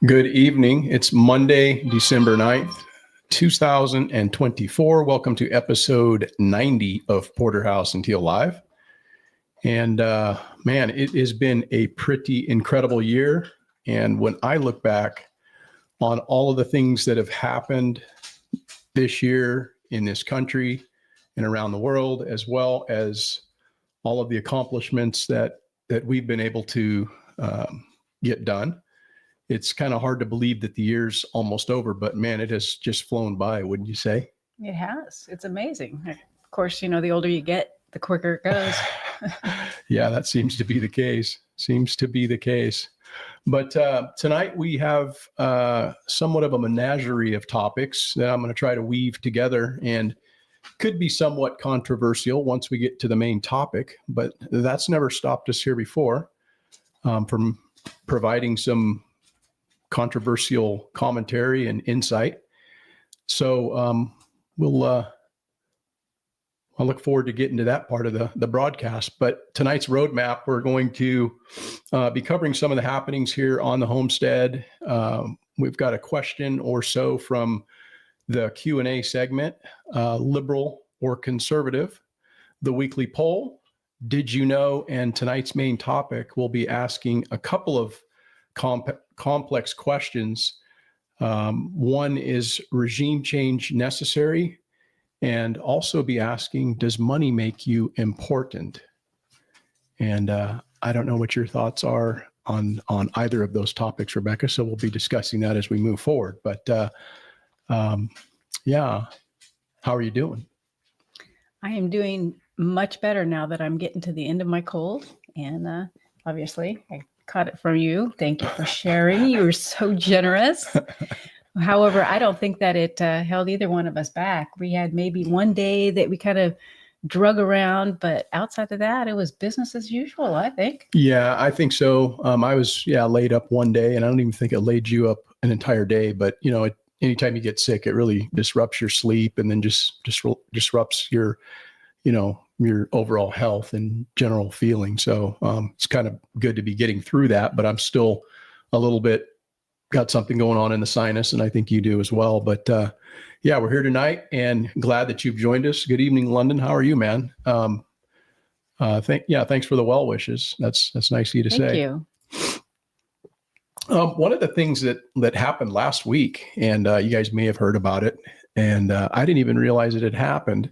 Good evening. It's Monday, December 9th, 2024. Welcome to episode 90 of Porterhouse and Teal Live. And man, it has been a pretty incredible year. And when I look back on all of the things that have happened this year in this country and around the world, as well as all of the accomplishments that we've been able to get done, it's kind of hard to believe that the year's almost over, but man, it has just flown by, wouldn't you say? It has. It's amazing. Of course, the older you get, the quicker it goes. Yeah, that seems to be the case. But tonight we have somewhat of a menagerie of topics that I'm going to try to weave together, and could be somewhat controversial once we get to the main topic, but that's never stopped us here before from providing some controversial commentary and insight. So I look forward to getting to that part of the broadcast. But tonight's roadmap, we're going to be covering some of the happenings here on the homestead. We've got a question or so from the Q&A segment, liberal or conservative, the weekly poll, did you know? And tonight's main topic, we'll be asking a couple of complex questions. One is regime change necessary? And also be asking, does money make you important? And I don't know what your thoughts are on either of those topics, Rebecca. So we'll be discussing that as we move forward. But yeah, how are you doing? I am doing much better now that I'm getting to the end of my cold. And obviously, I caught it from you. Thank you for sharing. You were so generous. However, I don't think that it held either one of us back. We had maybe one day that we kind of drug around, but outside of that, it was business as usual, I think. Yeah, I think so. I was, laid up one day, and I don't even think it laid you up an entire day, but anytime you get sick, it really disrupts your sleep and then just disrupts your, your overall health and general feeling. So it's kind of good to be getting through that, but I'm still a little bit got something going on in the sinus, and I think you do as well. But yeah, we're here tonight and glad that you've joined us. Good evening, London. How are you, man? Thanks for the well wishes. That's nice of you to say. Thank you. One of the things that happened last week, and you guys may have heard about it, and I didn't even realize it had happened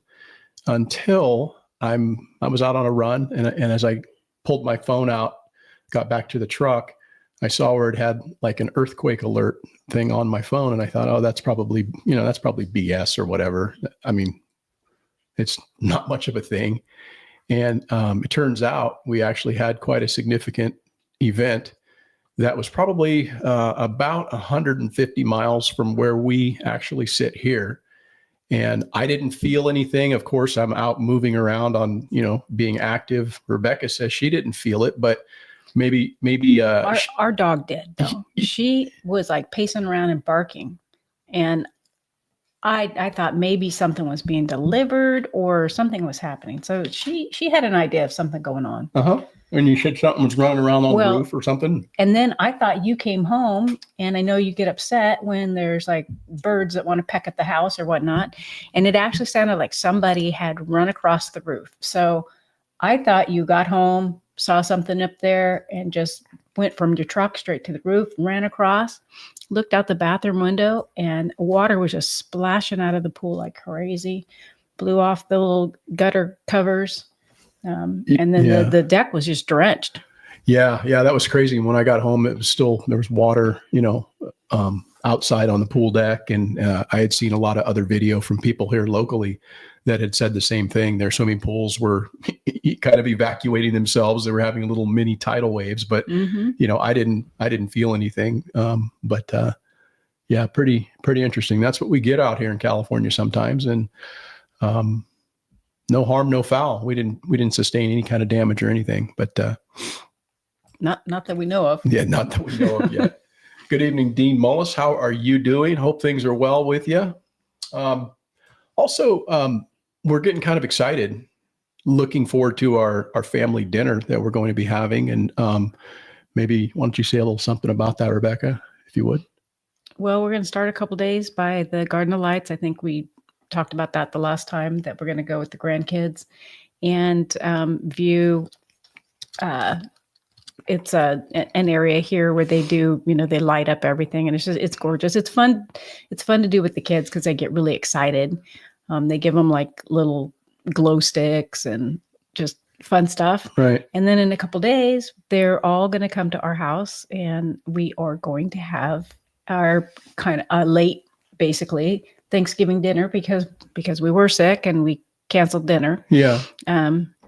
until I was out on a run, and as I pulled my phone out, got back to the truck, I saw where it had like an earthquake alert thing on my phone, and I thought, oh, that's probably BS or whatever. I mean, it's not much of a thing, and it turns out we actually had quite a significant event that was probably about 150 miles from where we actually sit here. And I didn't feel anything. Of course, I'm out moving around on, being active. Rebecca says she didn't feel it, but maybe our dog did, though. She was like pacing around and barking. And I thought maybe something was being delivered or something was happening. So she had an idea of something going on. Uh-huh. And you said something was running around on the roof or something? And then I thought you came home, and I know you get upset when there's like birds that want to peck at the house or whatnot. And it actually sounded like somebody had run across the roof. So I thought you got home, saw something up there, and just went from your truck straight to the roof, ran across, looked out the bathroom window, and water was just splashing out of the pool like crazy, blew off the little gutter covers. And then the deck was just drenched. Yeah, that was crazy. When I got home, it was still, there was water, outside on the pool deck. And I had seen a lot of other video from people here locally that had said the same thing. Their swimming pools were kind of evacuating themselves. They were having little mini tidal waves, but I didn't feel anything. Yeah, pretty interesting. That's what we get out here in California sometimes. And no harm, no foul. We didn't sustain any kind of damage or anything, but not that we know of. Yeah, not that we know of yet. Good evening, Dean Mullis. How are you doing? Hope things are well with you. Also, we're getting kind of excited, looking forward to our family dinner that we're going to be having. And maybe why don't you say a little something about that, Rebecca? if you would. Well, we're going to start a couple days by the Garden of Lights. I think we talked about that the last time, that we're going to go with the grandkids and view. It's an area here where they do, they light up everything, and it's gorgeous. It's fun. It's fun to do with the kids because they get really excited. They give them like little glow sticks and just fun stuff. Right. And then in a couple days, they're all going to come to our house, and we are going to have our kind of late, basically Thanksgiving dinner because we were sick and we canceled dinner. Yeah.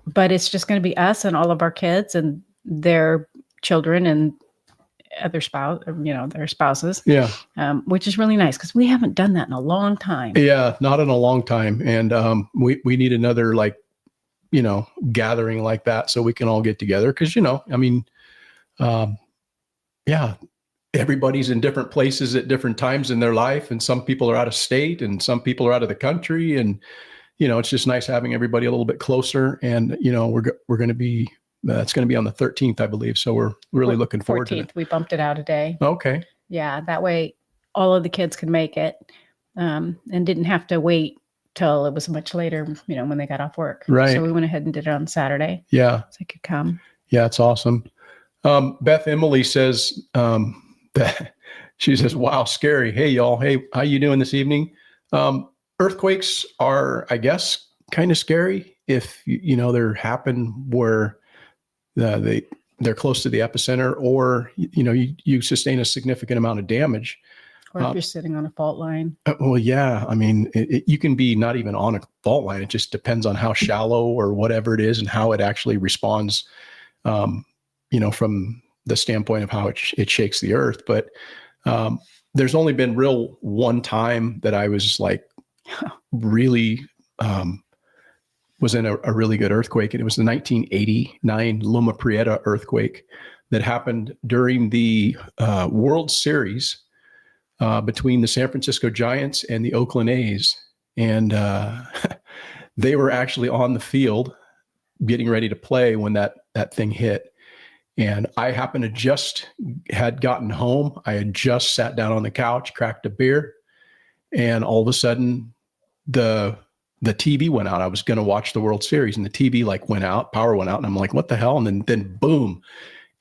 But it's just going to be us and all of our kids and their children and other their spouses. Yeah. Which is really nice because we haven't done that in a long time. Yeah. Not in a long time. And we need another gathering like that so we can all get together. Cause everybody's in different places at different times in their life. And some people are out of state and some people are out of the country. And, it's just nice having everybody a little bit closer. And, we're going to be, that's going to be on the 13th, I believe. So we're really looking forward to it. We bumped it out a day. Okay. Yeah. That way all of the kids could make it and didn't have to wait till it was much later, when they got off work. Right. So we went ahead and did it on Saturday. Yeah. So they could come. Yeah. It's awesome. Beth Emily says, that she says, wow, scary. Hey, y'all. Hey, how you doing this evening? Earthquakes are, I guess, kind of scary if, they're happen where they're close to the epicenter or, you sustain a significant amount of damage. Or if you're sitting on a fault line. Well, yeah. I mean, you can be not even on a fault line. It just depends on how shallow or whatever it is and how it actually responds, from the standpoint of how it shakes the earth. But there's only been one time that I was like really was in a really good earthquake. And it was the 1989 Loma Prieta earthquake that happened during the World Series between the San Francisco Giants and the Oakland A's. And they were actually on the field getting ready to play when that thing hit. And I happened to just had gotten home. I had just sat down on the couch, cracked a beer, and all of a sudden the TV went out. I was going to watch the World Series and the TV went out, power went out. And I'm like, what the hell? And then boom.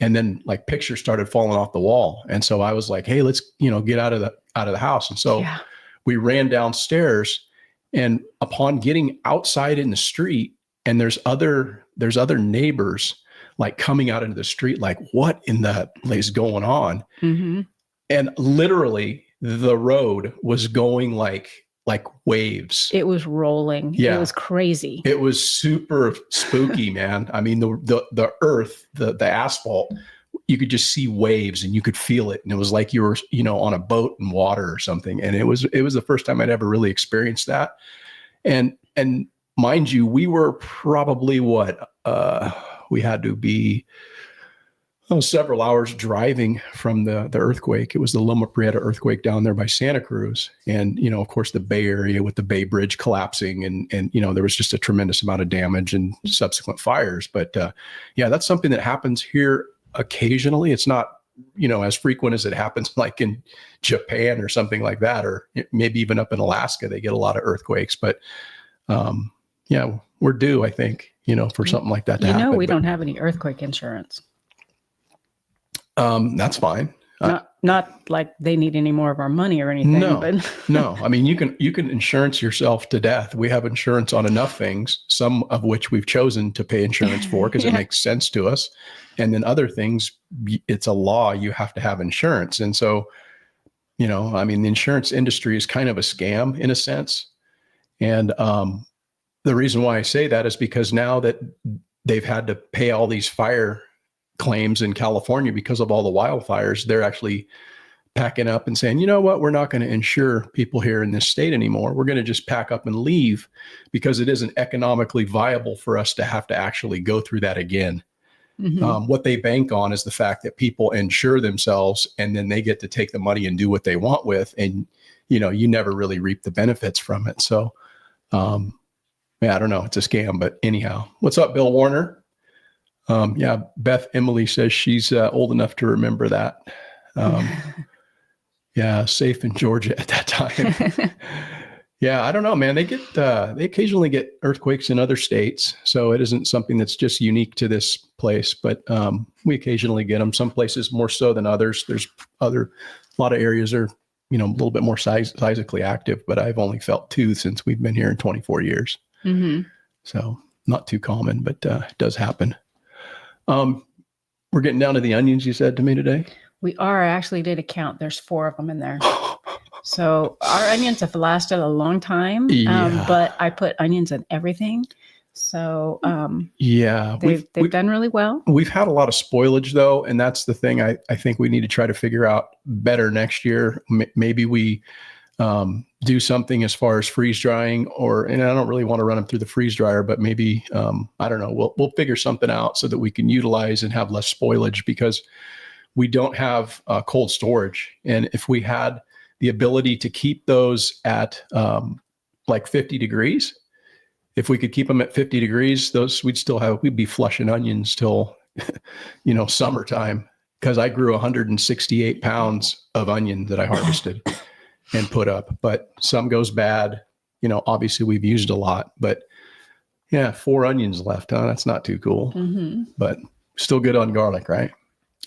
And then pictures started falling off the wall. And so I was like, hey, let's, get out of the house. And so we ran downstairs, and upon getting outside in the street, and there's other neighbors coming out into the street, what in the is going on? Mm-hmm. And literally the road was going like waves. It was rolling. Yeah. It was crazy. It was super spooky, man. I mean, the earth, the asphalt, you could just see waves and you could feel it. And it was like you were, on a boat in water or something. And it was the first time I'd ever really experienced that. And mind you, we were probably we had to be several hours driving from the earthquake. It was the Loma Prieta earthquake down there by Santa Cruz. And, of course, the Bay Area with the Bay Bridge collapsing and there was just a tremendous amount of damage and subsequent fires. But that's something that happens here occasionally. It's not, as frequent as it happens in Japan or something like that, or maybe even up in Alaska, they get a lot of earthquakes. But we're due, I think, for something like that to happen. We don't have any earthquake insurance. That's fine. Not like they need any more of our money or anything. No, but no. I mean, you can insurance yourself to death. We have insurance on enough things, some of which we've chosen to pay insurance for because it makes sense to us. And then other things, it's a law. You have to have insurance. And so, the insurance industry is kind of a scam in a sense. And the reason why I say that is because now that they've had to pay all these fire claims in California because of all the wildfires, they're actually packing up and saying, you know what, we're not going to insure people here in this state anymore. We're going to just pack up and leave because it isn't economically viable for us to have to actually go through that again. Mm-hmm. What they bank on is the fact that people insure themselves and then they get to take the money and do what they want with. And, you never really reap the benefits from it. So, I don't know. It's a scam, but anyhow, what's up, Bill Warner? Beth Emily says she's old enough to remember that. Yeah, safe in Georgia at that time. Yeah, I don't know, man. They occasionally get earthquakes in other states, so it isn't something that's just unique to this place. But we occasionally get them. Some places more so than others. There's a lot of areas are a little bit more seismically active. But I've only felt 2 since we've been here in 24 years, so not too common, but it does happen. We're getting down to the onions. You said to me today. We are. I actually did a count. There's 4 of them in there. So our onions have lasted a long time, Yeah. but I put onions in everything. So yeah, they've done really well. We've had a lot of spoilage though, and that's the thing I think we need to try to figure out better next year. Maybe we do something as far as freeze drying, and I don't really want to run them through the freeze dryer, but maybe I don't know. We'll figure something out so that we can utilize and have less spoilage, because we don't have cold storage, and if we had the ability to keep those at like 50 degrees. If we could keep them at 50 degrees, we'd be flushing onions till, summertime, because I grew 168 pounds of onion that I harvested and put up, but some goes bad. Obviously we've used a lot, but yeah, 4 onions left, huh? That's not too cool, but still good on garlic, right?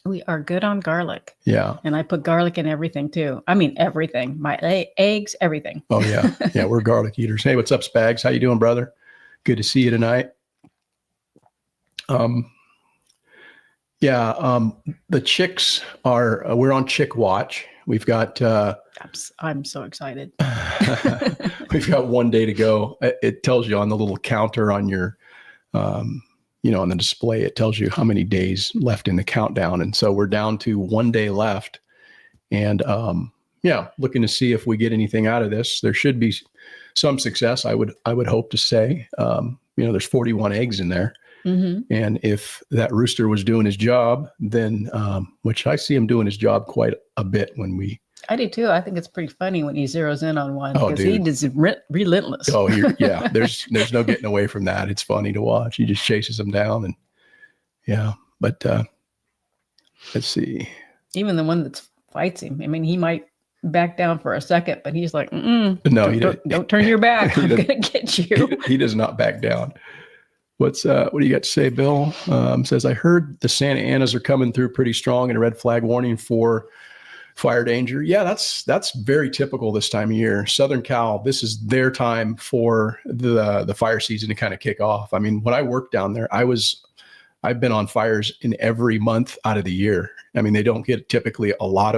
We are good on garlic. Yeah. And I put garlic in everything too. I mean, everything. My eggs, everything. Oh, yeah. Yeah, we're garlic eaters. Hey, what's up, Spags? How you doing, brother? Good to see you tonight. The chicks we're on chick watch. We've got... I'm so excited. We've got 1 day to go. It tells you on the little counter on your... on the display, it tells you how many days left in the countdown. And so we're down to 1 day left, and looking to see if we get anything out of this. There should be some success. I would hope to say, there's 41 eggs in there. And if that rooster was doing his job, then, which I see him doing his job quite a bit I do too. I think it's pretty funny when he zeroes in on one, because he is relentless. Oh, yeah. There's no getting away from that. It's funny to watch. He just chases them down, and but let's see. Even the one that fights him. I mean, he might back down for a second, but he's like, no, don't turn your back. I'm going to get you. He does not back down. What do you got to say, Bill? Says, I heard the Santa Anas are coming through pretty strong, and a red flag warning for fire danger. Yeah, that's very typical this time of year. Southern Cal, this is their time for the fire season to kind of kick off. I mean, when I worked down there, I've been on fires in every month out of the year. I mean, they don't typically get a lot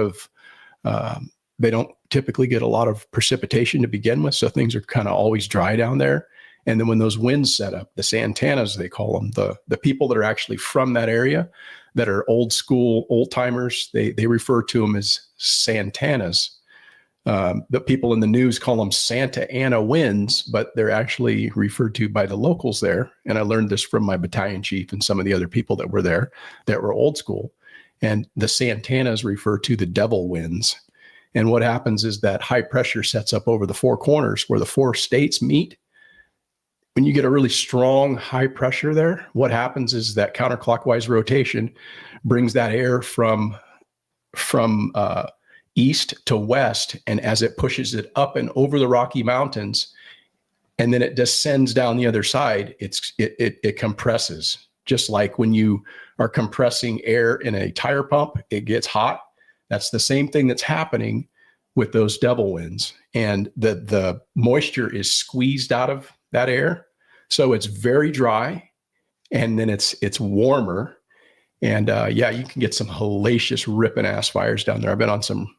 of precipitation to begin with, so things are kind of always dry down there. And then when those winds set up, the Santanas, they call them, the people that are actually from that area, that are old school, old timers, they refer to them as Santanas. The people in the news call them Santa Ana winds, but they're actually referred to by the locals there. And I learned this from my battalion chief and some of the other people that were there that were old school. And the Santanas refer to the devil winds. And what happens is that high pressure sets up over the 4 corners where the 4 states meet. When you get a really strong high pressure there, what happens is that counterclockwise rotation brings that air from east to west. And as it pushes it up and over the Rocky Mountains, and then it descends down the other side, it compresses. Just like when you are compressing air in a tire pump, it gets hot. That's the same thing that's happening with those devil winds. And the moisture is squeezed out of that air. So it's very dry, and then it's warmer. And you can get some hellacious ripping ass fires down there. I've been on some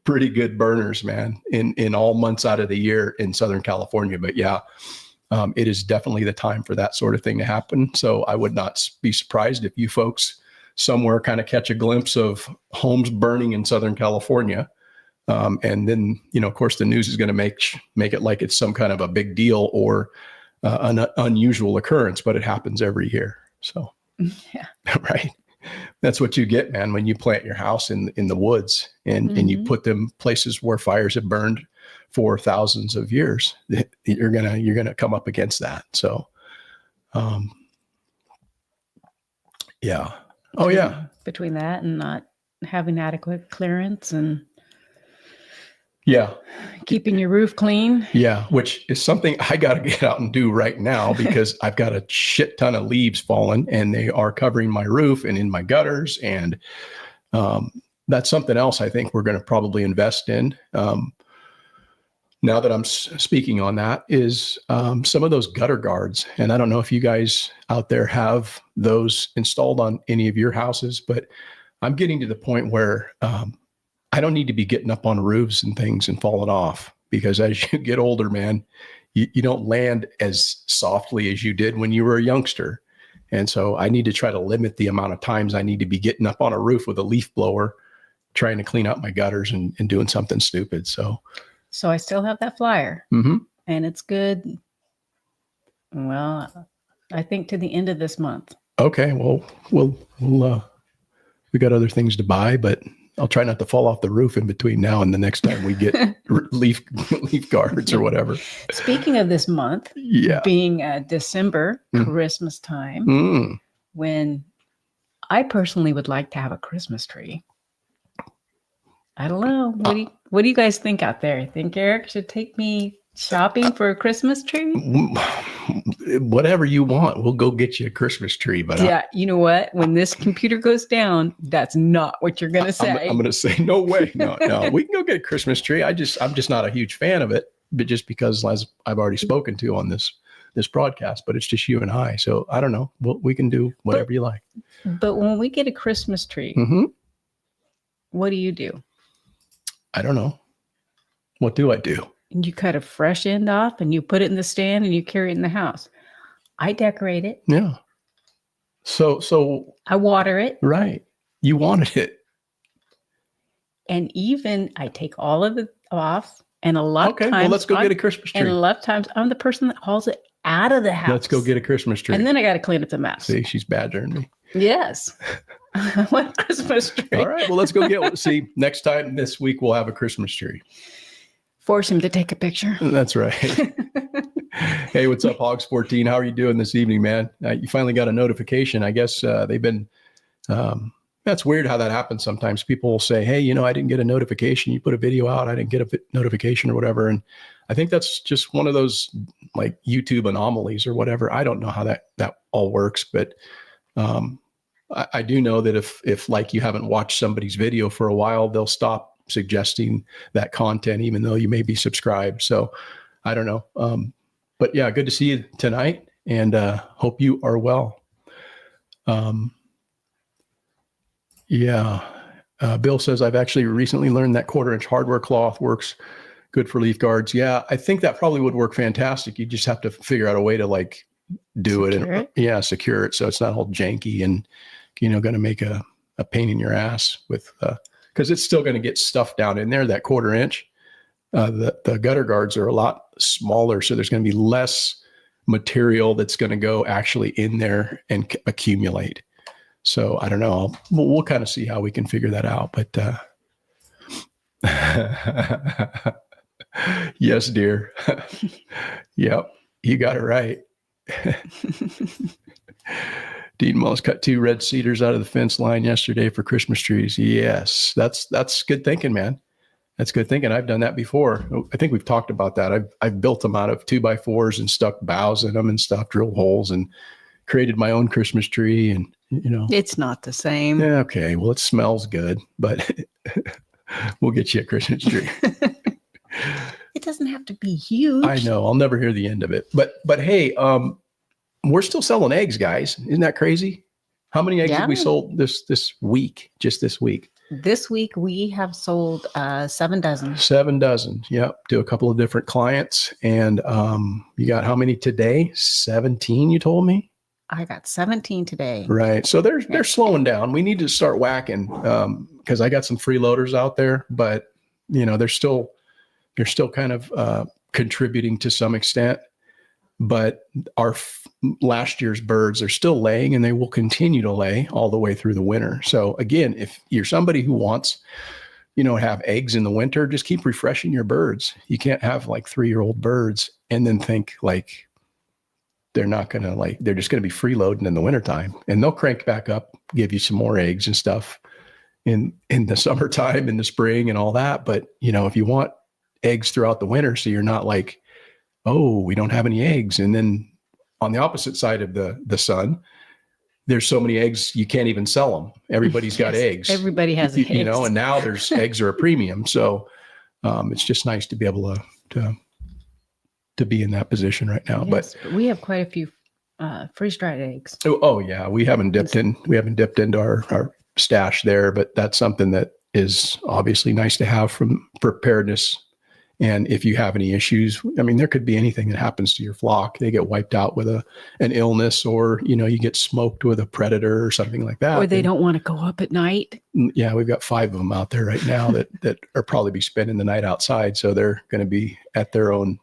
pretty good burners, man, in all months out of the year in Southern California. But it is definitely the time for that sort of thing to happen. So I would not be surprised if you folks somewhere kind of catch a glimpse of homes burning in Southern California. And then, of course, the news is going to make it like it's some kind of a big deal or an unusual occurrence, but it happens every year. So, yeah, right. That's what you get, man, when you plant your house in the woods and you put them places where fires have burned for thousands of years. You're gonna come up against that. So, yeah. Oh yeah. Between that and not having adequate clearance, and Yeah. keeping your roof clean. Yeah. Which is something I got to get out and do right now because I've got a shit ton of leaves falling and they are covering my roof and in my gutters. And that's something else I think we're going to probably invest in. Now that I'm speaking on that is some of those gutter guards. And I don't know if you guys out there have those installed on any of your houses, but I'm getting to the point where I don't need to be getting up on roofs and things and falling off because as you get older, man, you don't land as softly as you did when you were a youngster. And so I need to try to limit the amount of times I need to be getting up on a roof with a leaf blower, trying to clean up my gutters and doing something stupid. So I still have that flyer and it's good. Well, I think to the end of this month. Okay. Well, we got other things to buy, but I'll try not to fall off the roof in between now and the next time we get leaf guards or whatever. Speaking of this month, being December, Christmas time, when I personally would like to have a Christmas tree. I don't know. What do you guys think out there? Think Eric should take me shopping for a Christmas tree? Whatever you want, we'll go get you a Christmas tree. But yeah, you know what? When this computer goes down, that's not what you're gonna say. I'm gonna say no way. No. We can go get a Christmas tree. I'm just not a huge fan of it, but just because as I've already spoken to on this broadcast, but it's just you and I. So I don't know. We can do whatever you like. But when we get a Christmas tree, what do you do? I don't know. What do I do? You cut a fresh end off and you put it in the stand and you carry it in the house. I decorate it. Yeah. So I water it. Right. You wanted it. And even I take all of it off. And a lot of times. Well, let's go get a Christmas tree. And a lot of times I'm the person that hauls it out of the house. Let's go get a Christmas tree. And then I got to clean up the mess. See, she's badgering me. Yes. I want a Christmas tree. All right. Well, let's go get one. See, next time this week, we'll have a Christmas tree. Force him to take a picture. That's right. Hey, what's up, Hogs 14? How are you doing this evening, man? You finally got a notification. I guess they've been, that's weird how that happens sometimes. People will say, hey, I didn't get a notification. You put a video out. I didn't get a notification or whatever. And I think that's just one of those like YouTube anomalies or whatever. I don't know how that all works, but I do know that if like you haven't watched somebody's video for a while, they'll stop suggesting that content, even though you may be subscribed. So I don't know. But yeah, good to see you tonight and hope you are well. Bill says, I've actually recently learned that 1/4-inch hardware cloth works good for leaf guards. Yeah, I think that probably would work fantastic. You just have to figure out a way to like do secure it. So it's not all janky and, going to make a pain in your ass with, because it's still going to get stuff down in there, that 1/4-inch. The gutter guards are a lot smaller. So there's going to be less material that's going to go actually in there and accumulate. So I don't know. We'll kind of see how we can figure that out. But yes, dear. Yep, you got it right. Dean Mullis cut 2 red cedars out of the fence line yesterday for Christmas trees. Yes, that's good thinking, man. That's good thinking. I've done that before. I think we've talked about that. I've built them out of 2x4s and stuck boughs in them and stuff, drilled holes and created my own Christmas tree. And it's not the same. Yeah, okay. Well, it smells good, but we'll get you a Christmas tree. It doesn't have to be huge. I know. I'll never hear the end of it. But hey, we're still selling eggs, guys. Isn't that crazy? How many eggs have we sold this week? Just this week? This week we have sold 7 dozen. 7 dozen. Yep. To a couple of different clients. And you got how many today? 17, you told me? I got 17 today. Right. So they're slowing down. We need to start whacking because I got some freeloaders out there, but they're still kind of contributing to some extent. But our last year's birds are still laying and they will continue to lay all the way through the winter. So again, if you're somebody who wants, have eggs in the winter, just keep refreshing your birds. You can't have like 3-year-old birds and then think like they're not going to they're just going to be freeloading in the wintertime, and they'll crank back up, give you some more eggs and stuff in the summertime, in the spring and all that. But if you want eggs throughout the winter. So you're not like, oh, we don't have any eggs. And then on the opposite side of the sun, there's so many eggs, you can't even sell them. Everybody's got Yes, eggs, everybody has eggs. and now there's eggs are a premium. So it's just nice to be able to be in that position right now. Yes, but we have quite a few freeze-dried eggs. Oh yeah, we haven't dipped into our stash there, but that's something that is obviously nice to have from preparedness. And if you have any issues, I mean, there could be anything that happens to your flock. They get wiped out with an illness, or, you get smoked with a predator or something like that. Or they don't want to go up at night. Yeah, we've got 5 of them out there right now that are probably be spending the night outside. So they're going to be at their own,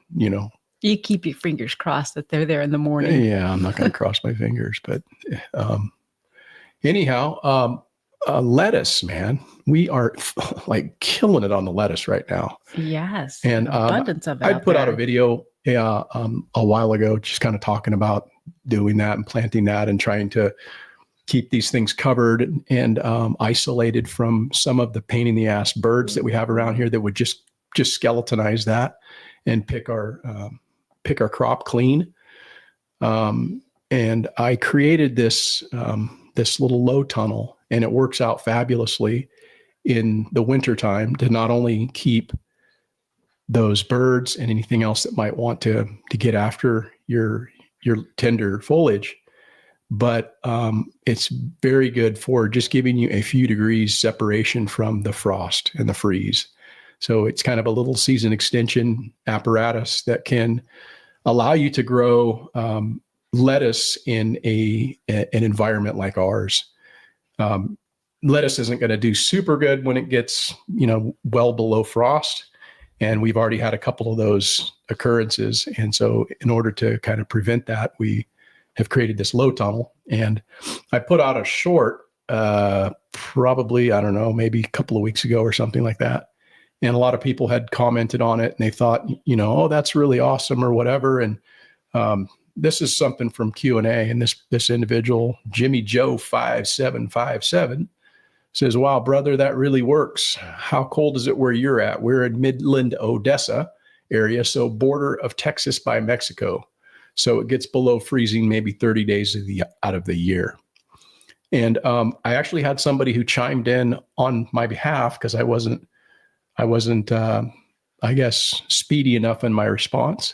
You keep your fingers crossed that they're there in the morning. Yeah, I'm not going to cross my fingers, but anyhow, lettuce, man, we are like killing it on the lettuce right now. Yes, and abundance of it. I put out a video a while ago, just kind of talking about doing that and planting that and trying to keep these things covered and isolated from some of the pain in the ass birds that we have around here that would just skeletonize that and pick our crop clean. And I created this little low tunnel, and it works out fabulously in the wintertime to not only keep those birds and anything else that might want to get after your tender foliage, but it's very good for just giving you a few degrees separation from the frost and the freeze. So it's kind of a little season extension apparatus that can allow you to grow lettuce in an environment like ours. Lettuce isn't going to do super good when it gets, well below frost. And we've already had a couple of those occurrences. And so in order to kind of prevent that, we have created this low tunnel. And I put out a short, probably, I don't know, maybe a couple of weeks ago or something like that. And a lot of people had commented on it, and they thought, oh, that's really awesome or whatever. And this is something from Q&A, and this individual, Jimmy Joe 5757, says, wow, brother, that really works. How cold is it where you're at? We're in Midland, Odessa area, so border of Texas by Mexico. So it gets below freezing maybe 30 days out of the year. And I actually had somebody who chimed in on my behalf because I wasn't, I guess, speedy enough in my response.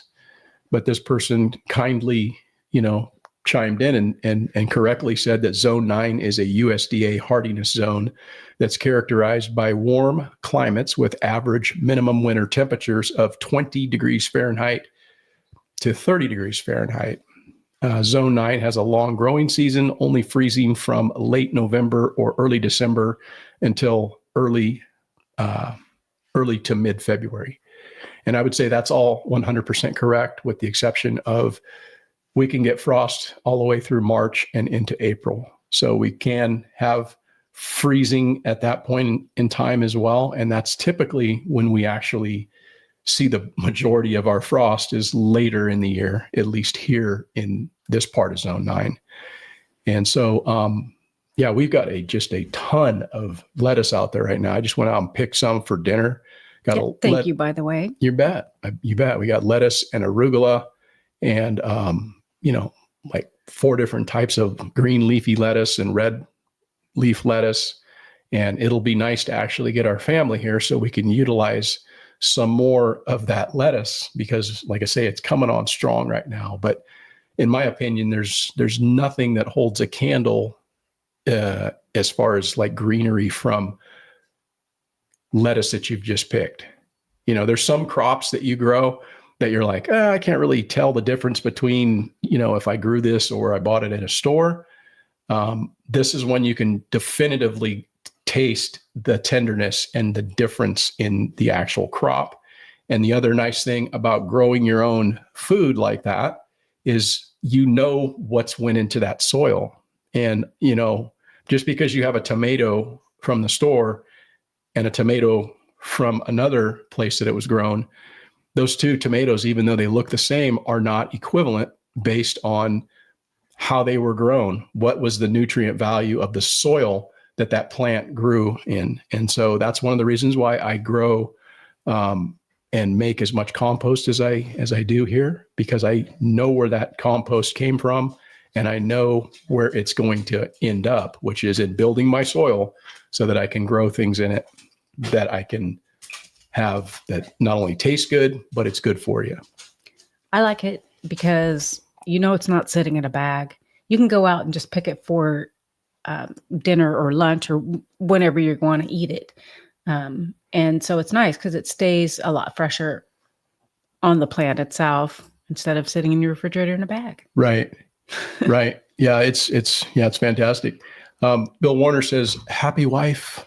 But this person kindly, chimed in and correctly said that Zone 9 is a USDA hardiness zone that's characterized by warm climates with average minimum winter temperatures of 20 degrees Fahrenheit to 30 degrees Fahrenheit. Zone 9 has a long growing season, only freezing from late November or early December until early to mid-February. And I would say that's all 100% correct, with the exception of we can get frost all the way through March and into April. So we can have freezing at that point in time as well. And that's typically when we actually see the majority of our frost is later in the year, at least here in this part of Zone 9. And so, we've got just a ton of lettuce out there right now. I just went out and picked some for dinner. Thank you, by the way. You bet. We got lettuce and arugula and, like 4 different types of green leafy lettuce and red leaf lettuce. And it'll be nice to actually get our family here so we can utilize some more of that lettuce because, like I say, it's coming on strong right now. But in my opinion, there's nothing that holds a candle as far as like greenery from lettuce that you've just picked. There's some crops that you grow that you're like, I can't really tell the difference between, if I grew this or I bought it in a store. This is when you can definitively taste the tenderness and the difference in the actual crop. And the other nice thing about growing your own food like that is, what's went into that soil. And, just because you have a tomato from the store and a tomato from another place that it was grown, those two tomatoes, even though they look the same, are not equivalent based on how they were grown. What was the nutrient value of the soil that plant grew in? And so that's one of the reasons why I grow and make as much compost as I do here, because I know where that compost came from and I know where it's going to end up, which is in building my soil so that I can grow things in it that I can have that not only taste good, but it's good for you. I like it because it's not sitting in a bag. You can go out and just pick it for dinner or lunch or whenever you're going to eat it. And so it's nice because it stays a lot fresher on the plant itself instead of sitting in your refrigerator in a bag. Right. Right. Yeah. It's fantastic. Bill Warner says, happy wife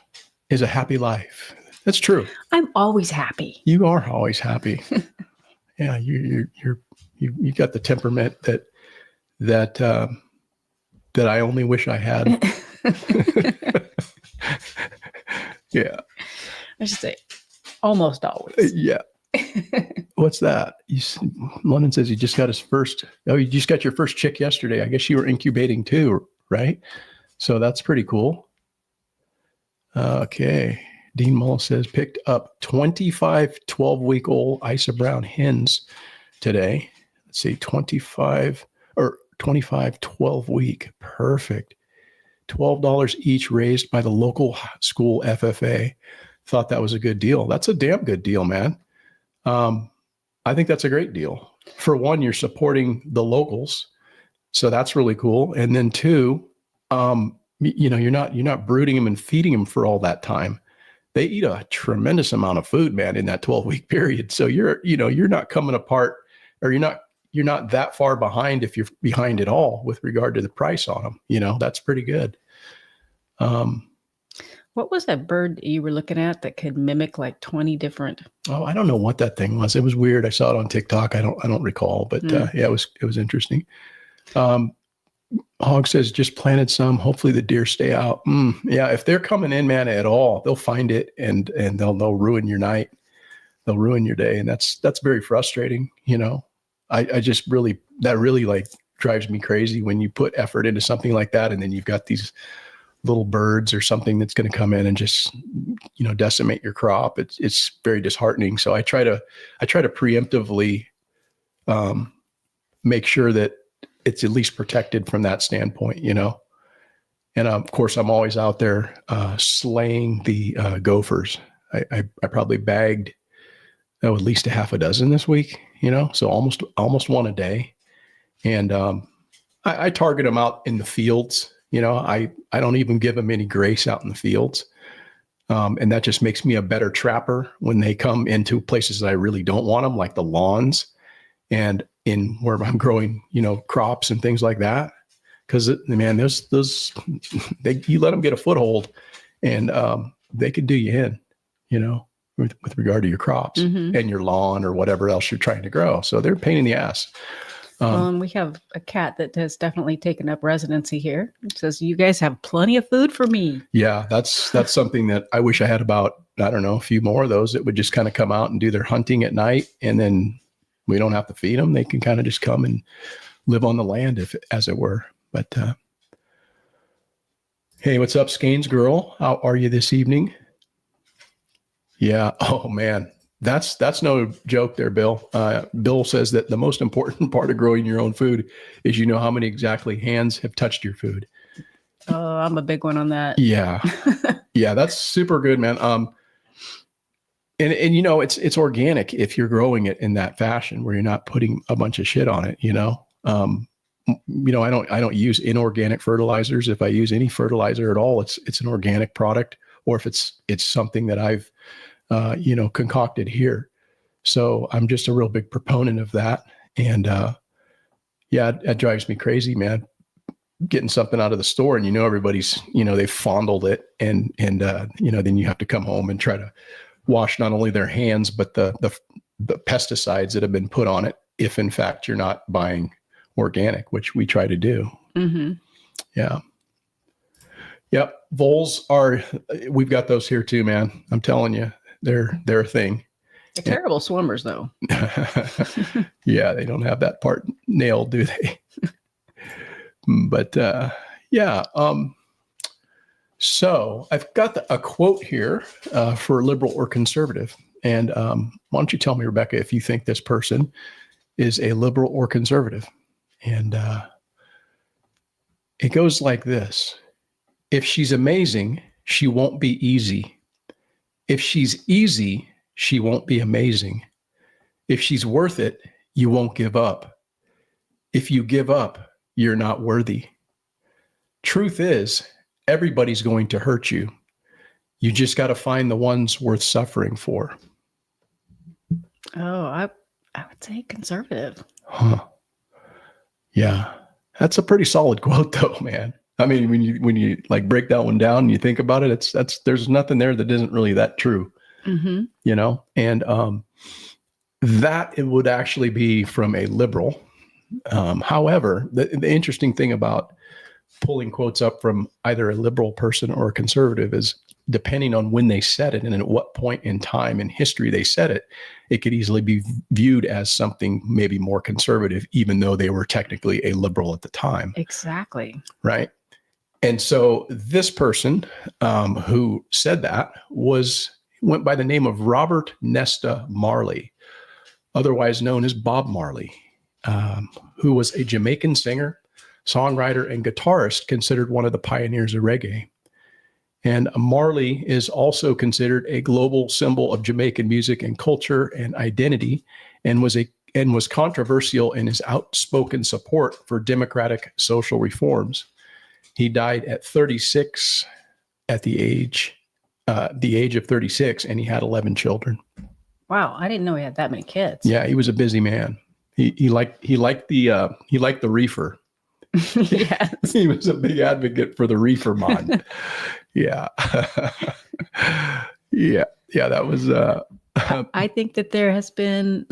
is a happy life. That's true. I'm always happy. You are always happy. Yeah. You got the temperament that I only wish I had. Yeah. I should say almost always. Yeah. What's that? London says he just got his first. Oh, you just got your first chick yesterday. I guess you were incubating too, right? So that's pretty cool. Okay. Dean Mull says picked up 25 12-week-old Isa Brown hens today. Let's see, 25 12-week. Perfect. $12 each, raised by the local school FFA. Thought that was a good deal. That's a damn good deal, man. I think that's a great deal. For one, you're supporting the locals, so that's really cool. And then two, you're not brooding them and feeding them for all that time. They eat a tremendous amount of food, man, in that 12-week period. So you're not coming apart, or you're not that far behind if you're behind at all with regard to the price on them. That's pretty good. What was that bird you were looking at that could mimic like 20 different? Oh, I don't know what that thing was. It was weird. I saw it on TikTok. I don't recall, but yeah, it was interesting. Hog says just planted some. Hopefully the deer stay out. Yeah, if they're coming in, man, at all, they'll find it and they'll ruin your night. They'll ruin your day, and that's very frustrating. I just really like drives me crazy when you put effort into something like that, and then you've got these little birds or something that's going to come in and just decimate your crop. It's very disheartening. So I try to preemptively make sure that it's at least protected from that standpoint, and of course I'm always out there slaying the gophers. I probably bagged at least a half a dozen this week, so almost one a day. And I target them out in the fields. I don't even give them any grace out in the fields. And that just makes me a better trapper when they come into places that I really don't want them, like the lawns and in where I'm growing, crops and things like that. Cause man, you let them get a foothold and they could do you in, with regard to your crops and your lawn or whatever else you're trying to grow. So they're a pain in the ass. And we have a cat that has definitely taken up residency here. It says, you guys have plenty of food for me. Yeah, that's something that I wish I had about, I don't know, a few more of those that would just kind of come out and do their hunting at night. And then we don't have to feed them. They can kind of just come and live on the land, as it were. But hey, what's up, Skanes girl? How are you this evening? Yeah. Oh, man. That's no joke there, Bill. Bill says that the most important part of growing your own food is how many exactly hands have touched your food. Oh, I'm a big one on that. Yeah. Yeah, that's super good, man. And it's organic if you're growing it in that fashion where you're not putting a bunch of shit on it, I don't use inorganic fertilizers. If I use any fertilizer at all, it's an organic product, or if it's something that I've concocted here. So I'm just a real big proponent of that. And yeah, it drives me crazy, man, getting something out of the store and everybody's, they've fondled it and then you have to come home and try to wash not only their hands, but the pesticides that have been put on it, if in fact you're not buying organic, which we try to do. Mm-hmm. Yeah. Yep. Voles we've got those here too, man. I'm telling you, they're a thing. They're terrible swimmers though. Yeah. They don't have that part nailed, do they? But yeah. So I've got a quote here for liberal or conservative. And why don't you tell me, Rebecca, if you think this person is a liberal or conservative? And it goes like this. If she's amazing, she won't be easy. If she's easy, she won't be amazing. If she's worth it, you won't give up. If you give up, you're not worthy. Truth is, everybody's going to hurt you. You just got to find the ones worth suffering for. Oh, I would say conservative. Huh. Yeah. That's a pretty solid quote though, man. I mean, when you like break that one down and you think about it, there's nothing there that isn't really that true, you know? And that it would actually be from a liberal. However, the interesting thing about pulling quotes up from either a liberal person or a conservative is depending on when they said it and at what point in time in history they said it, it could easily be viewed as something maybe more conservative, even though they were technically a liberal at the time. Exactly. Right. And so this person who said that went by the name of Robert Nesta Marley, otherwise known as Bob Marley, who was a Jamaican singer, songwriter, and guitarist, considered one of the pioneers of reggae. And Marley is also considered a global symbol of Jamaican music and culture and identity, and was controversial in his outspoken support for democratic social reforms. He died at 36 at the age of 36, and he had 11 children. Wow, I didn't know he had that many kids. Yeah, he was a busy man. He liked the reefer. Yes. He was a big advocate for the reefer mod. Yeah. Yeah. That was I think that there has been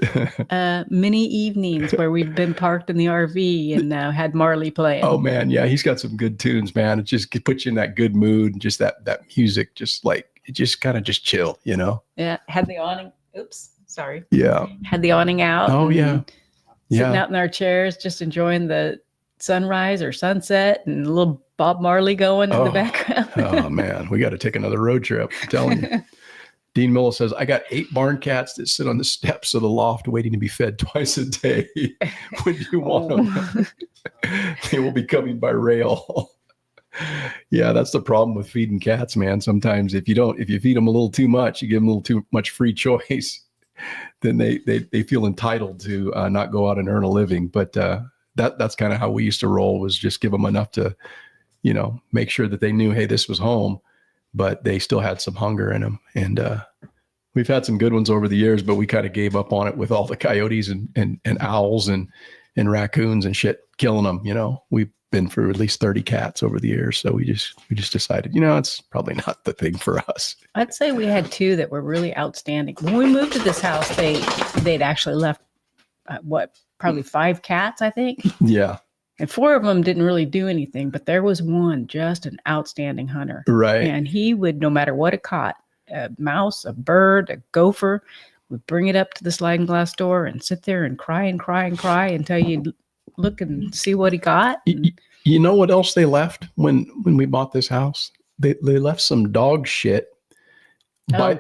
many evenings where we've been parked in the RV and had Marley playing. Oh man, yeah, he's got some good tunes, man. It just puts you in that good mood, just that music, just like it just kind of just chill, you know. Yeah, had the awning. Oops, sorry. Yeah, had the awning out. Oh yeah, sitting out in our chairs, just enjoying the sunrise or sunset, and a little Bob Marley going in the background. Oh man, we got to take another road trip. I'm telling you. Dean Miller says, I got 8 barn cats that sit on the steps of the loft waiting to be fed twice a day. When you want them, they will be coming by rail. Yeah, that's the problem with feeding cats, man. Sometimes if you feed them a little too much, you give them a little too much free choice, then they feel entitled to not go out and earn a living. But that's kind of how we used to roll, was just give them enough to, make sure that they knew, hey, this was home. But they still had some hunger in them. And we've had some good ones over the years, but we kind of gave up on it with all the coyotes and owls and raccoons and shit killing them. We've been through at least 30 cats over the years. So we just decided, it's probably not the thing for us. I'd say we had 2 that were really outstanding. When we moved to this house, they'd actually left, probably 5 cats, I think. Yeah. And 4 of them didn't really do anything, but there was one, just an outstanding hunter. Right. And he would, no matter what it caught, a mouse, a bird, a gopher, would bring it up to the sliding glass door and sit there and cry and cry and cry until you'd look and see what he got. You know what else they left when we bought this house? They left some dog shit by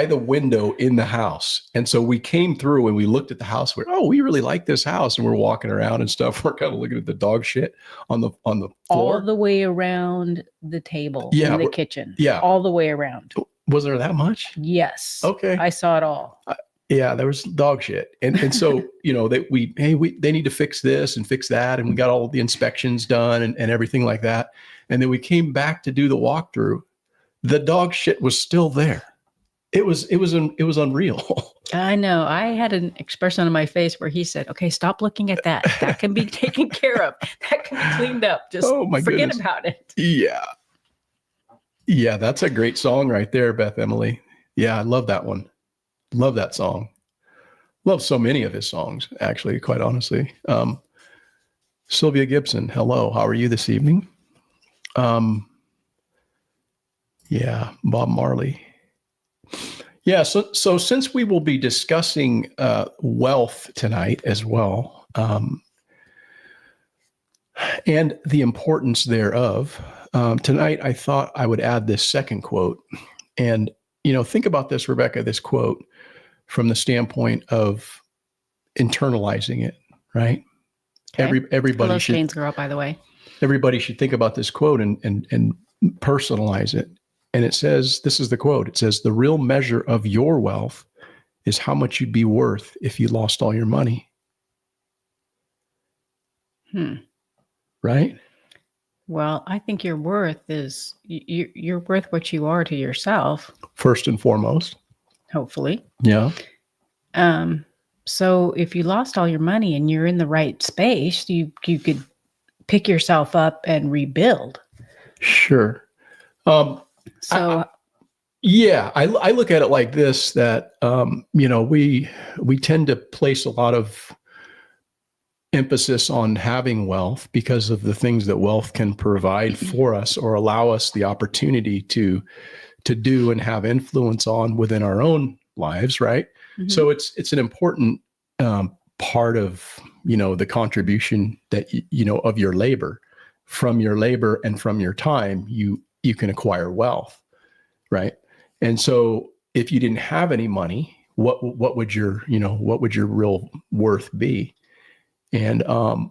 the window in the house. And so we came through and we looked at the house. We really like this house. And we're walking around and stuff. We're kind of looking at the dog shit on the floor. All the way around the table in the kitchen. Yeah. All the way around. Was there that much? Yes. Okay. I saw it all. Yeah, there was dog shit. And so, they need to fix this and fix that. And we got all the inspections done and everything like that. And then we came back to do the walkthrough. The dog shit was still there. It was unreal. I know. I had an expression on my face where he said, okay, stop looking at that. That can be taken care of. That can be cleaned up. Just forget about it. Yeah. Yeah, that's a great song right there, Beth Emily. Yeah, I love that one. Love that song. Love so many of his songs, actually, quite honestly. Sylvia Gibson, hello. How are you this evening? Yeah, Bob Marley. Yeah, so since we will be discussing wealth tonight as well, and the importance thereof, tonight I thought I would add this second quote. And, think about this, Rebecca, this quote from the standpoint of internalizing it, right? Okay. Everybody Hello, should Shane's girl, by the way. everybody should think about this quote and personalize it. And it says, this is the quote. It says, the real measure of your wealth is how much you'd be worth if you lost all your money. Right? Well, I think your worth is you're worth what you are to yourself, First and foremost. hopefully. Yeah. So if you lost all your money and you're in the right space, you could pick yourself up and rebuild. Sure. So I look at it like this, that, we tend to place a lot of emphasis on having wealth because of the things that wealth can provide for us or allow us the opportunity to do and have influence on within our own lives. Right. Mhm. So it's an important part of, the contribution that, of your labor. From your labor and from your time, you can acquire wealth. Right. And so if you didn't have any money, what would your real worth be? And, I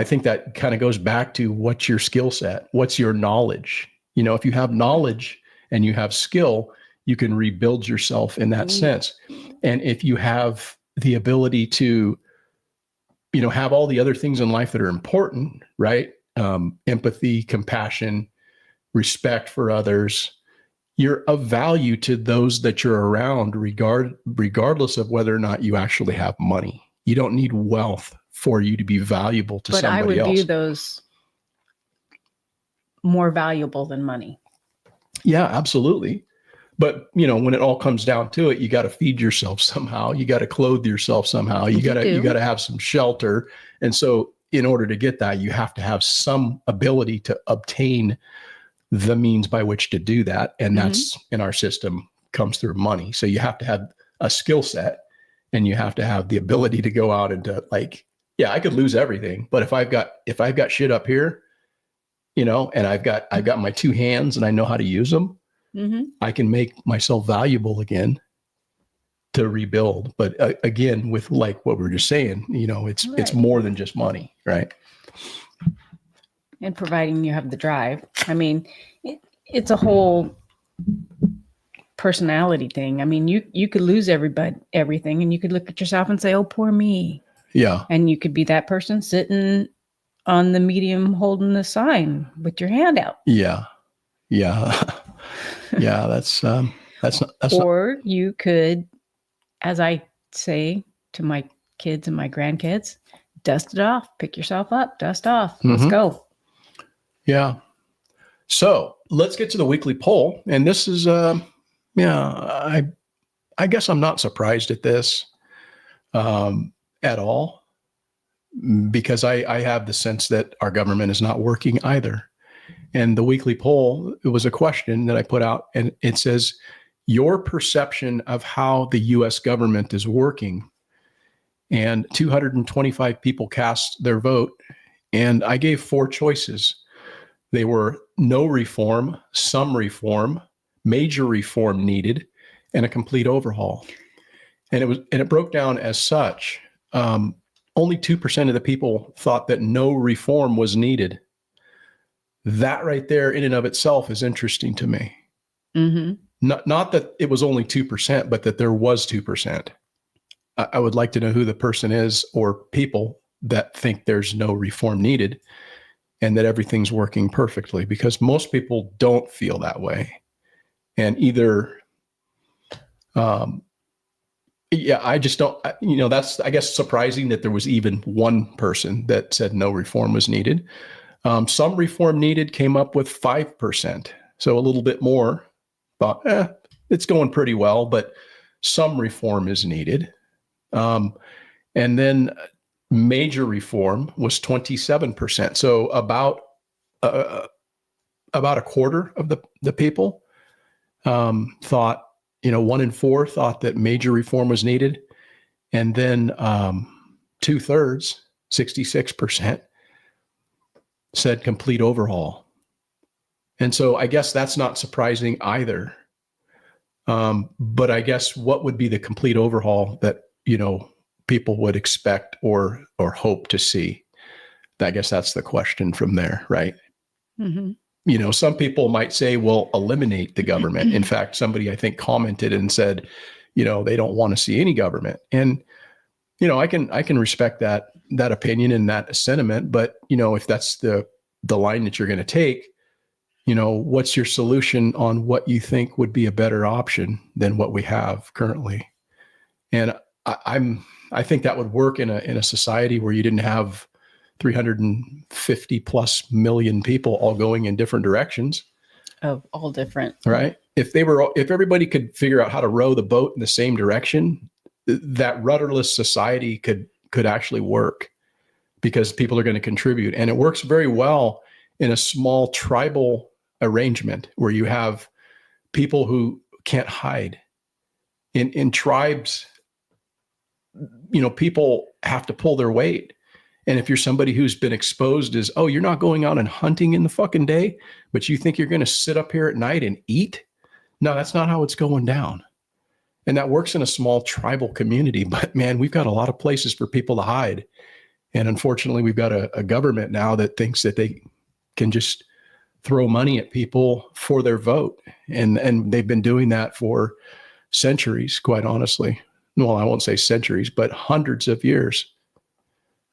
think that kind of goes back to what's your skill set? What's your knowledge? If you have knowledge and you have skill, you can rebuild yourself in that sense. And if you have the ability to, have all the other things in life that are important, right? Empathy, compassion, respect for others, you're of value to those that you're around, regardless of whether or not you actually have money. You don't need wealth for you to be valuable to but I somebody would else. view those more valuable than money. Yeah, absolutely. But when it all comes down to it, you got to feed yourself somehow. You got to clothe yourself somehow. You got to have some shelter. And so in order to get that, you have to have some ability to obtain the means by which to do that. And that's in our system comes through money. So you have to have a skill set and you have to have the ability to go out and to I could lose everything, but if I've got shit up here, and I've got my two hands and I know how to use them, I can make myself valuable again to rebuild. But again, with what we were just saying, it's more than just money, right? And providing you have the drive. I mean, it's a whole personality thing. I mean, you could lose everything, and you could look at yourself and say, "Oh, poor me." Yeah. And you could be that person sitting on the medium holding the sign with your hand out. Yeah. Yeah. Yeah. That's or you could, as I say to my kids and my grandkids, dust it off, pick yourself up, dust off. Let's go. Yeah. So let's get to the weekly poll. And this is, I guess I'm not surprised at this at all, because I have the sense that our government is not working either. And the weekly poll, it was a question that I put out, and it says, your perception of how the U.S. government is working. And 225 people cast their vote, and I gave 4 choices. They were no reform, some reform, major reform needed, and a complete overhaul. And it broke down as such. Only 2% of the people thought that no reform was needed. That right there in and of itself is interesting to me. Not that it was only 2%, but that there was 2%. I would like to know who the person is or people that think there's no reform needed and that everything's working perfectly, because most people don't feel that way. And either, I just don't, that's, I guess, surprising that there was even one person that said no reform was needed. Some reform needed came up with 5%. So a little bit more, thought, it's going pretty well, but some reform is needed. And then major reform was 27%. So about a quarter of the people thought, 1 in 4 thought that major reform was needed. And then 2/3, 66%, said complete overhaul. And so I guess that's not surprising either. But I guess what would be the complete overhaul that, people would expect or hope to see? I guess that's the question from there, right? Mm-hmm. Some people might say, well, eliminate the government. In fact, somebody I think commented and said, they don't want to see any government. And, I can respect that opinion and that sentiment. But, if that's the line that you're going to take, what's your solution on what you think would be a better option than what we have currently? And I think that would work in a society where you didn't have 350 plus million people all going in different directions. Of all different. Right. If everybody could figure out how to row the boat in the same direction, that rudderless society could actually work, because people are going to contribute. And it works very well in a small tribal arrangement where you have people who can't hide. In tribes, people have to pull their weight. And if you're somebody who's been exposed as, oh, you're not going out and hunting in the fucking day, but you think you're going to sit up here at night and eat? No, that's not how it's going down. And that works in a small tribal community. But man, we've got a lot of places for people to hide. And unfortunately, we've got a government now that thinks that they can just throw money at people for their vote. And they've been doing that for centuries, quite honestly. Well, I won't say centuries, but hundreds of years.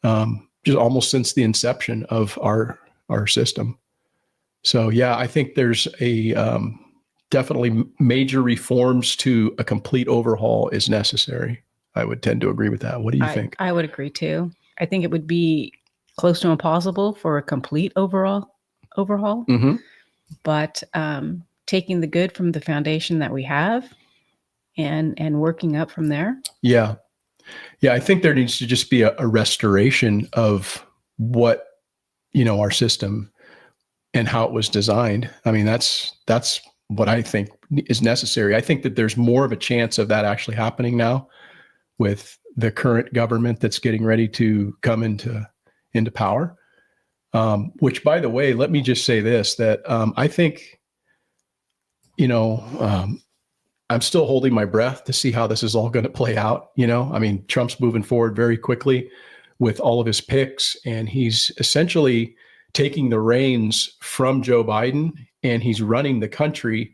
Just almost since the inception of our system. So yeah, I think there's a definitely major reforms to a complete overhaul is necessary. I would tend to agree with that. What do you think? I would agree too. I think it would be close to impossible for a complete overhaul, Mm-hmm. but taking the good from the foundation that we have and working up from there. Yeah. Yeah, I think there needs to just be a restoration of what, our system and how it was designed. I mean, that's what I think is necessary. I think that there's more of a chance of that actually happening now with the current government that's getting ready to come into power. Which, by the way, let me just say this, that I think, I'm still holding my breath to see how this is all going to play out. I mean, Trump's moving forward very quickly with all of his picks, and he's essentially taking the reins from Joe Biden, and he's running the country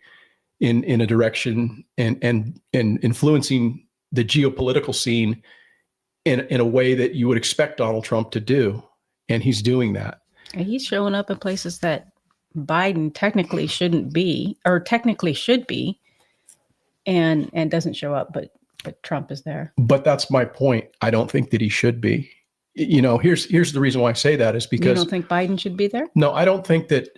in a direction and influencing the geopolitical scene in a way that you would expect Donald Trump to do. And he's doing that. And he's showing up in places that Biden technically shouldn't be, or technically should be. And doesn't show up, but Trump is there. But that's my point. I don't think that he should be. Here's the reason why I say that is because you don't think Biden should be there? No, I don't think that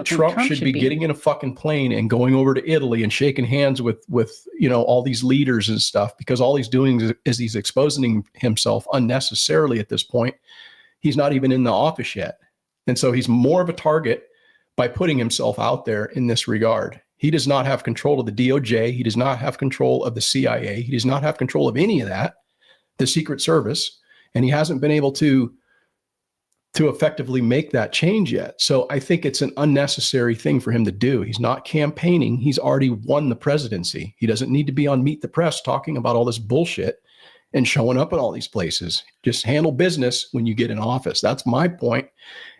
Trump should be getting in a fucking plane and going over to Italy and shaking hands with all these leaders and stuff, because all he's doing is he's exposing himself unnecessarily at this point. He's not even in the office yet. And so he's more of a target by putting himself out there in this regard. He does not have control of the DOJ. He does not have control of the CIA. He does not have control of any of that, the Secret Service, and he hasn't been able to effectively make that change yet. So I think it's an unnecessary thing for him to do. He's not campaigning. He's already won the presidency. He doesn't need to be on Meet the Press talking about all this bullshit and showing up at all these places. Just handle business when you get in office. That's my point.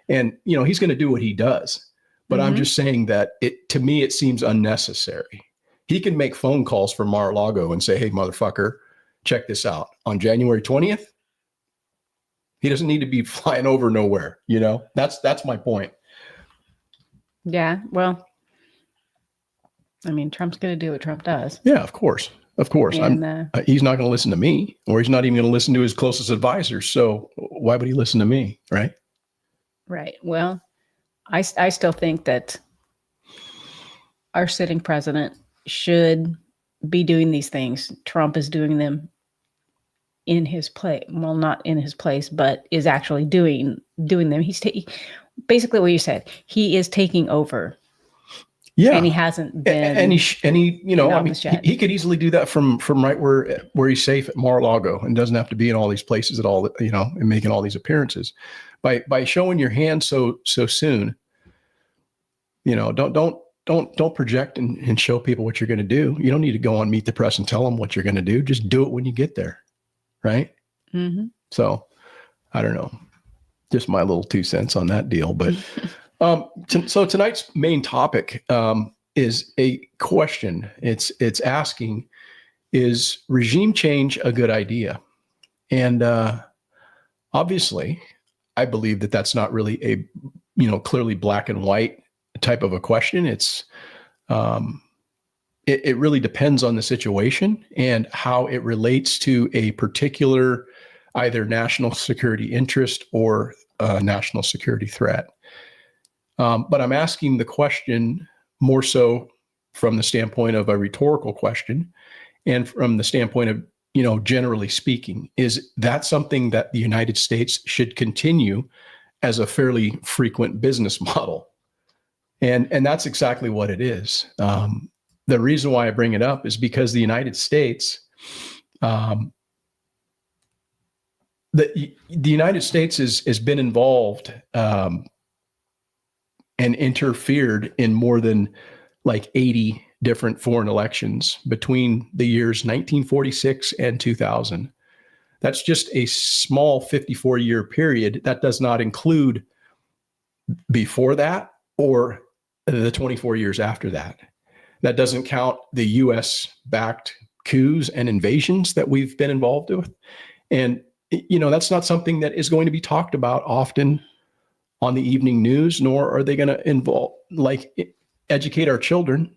And, he's going to do what he does. But I'm just saying that to me, it seems unnecessary. He can make phone calls from Mar-a-Lago and say, hey, motherfucker, check this out. On January 20th, he doesn't need to be flying over nowhere. That's my point. Yeah. Well, I mean, Trump's going to do what Trump does. Yeah, of course. Of course. And, he's not going to listen to me, or he's not even going to listen to his closest advisors. So why would he listen to me? Right. Right. Well, I still think that our sitting president should be doing these things. Trump is doing them in his place. Well, not in his place, but is actually doing them. He's basically what you said. He is taking over. Yeah, and he hasn't been. And he could easily do that from right where he's safe at Mar-a-Lago and doesn't have to be in all these places at all. And making all these appearances. By showing your hand so soon, don't don't project and show people what you're going to do. You don't need to go on Meet the Press and tell them what you're going to do. Just do it when you get there. Right. Mm-hmm. So I don't know, just my little 2 cents on that deal. But so tonight's main topic is a question. It's asking, is regime change a good idea? And obviously, I believe that that's not really a, clearly black and white type of a question. It's it really depends on the situation and how it relates to a particular either national security interest or national security threat. But I'm asking the question more so from the standpoint of a rhetorical question and from the standpoint of, generally speaking, is that something that the United States should continue as a fairly frequent business model? And that's exactly what it is. The reason why I bring it up is because the United States, the United States has been involved and interfered in more than like 80 different foreign elections between the years 1946 and 2000. That's just a small 54-year period. That does not include before that or the 24 years after that. That doesn't count the US-backed coups and invasions that we've been involved with. And, that's not something that is going to be talked about often on the evening news, nor are they going to educate our children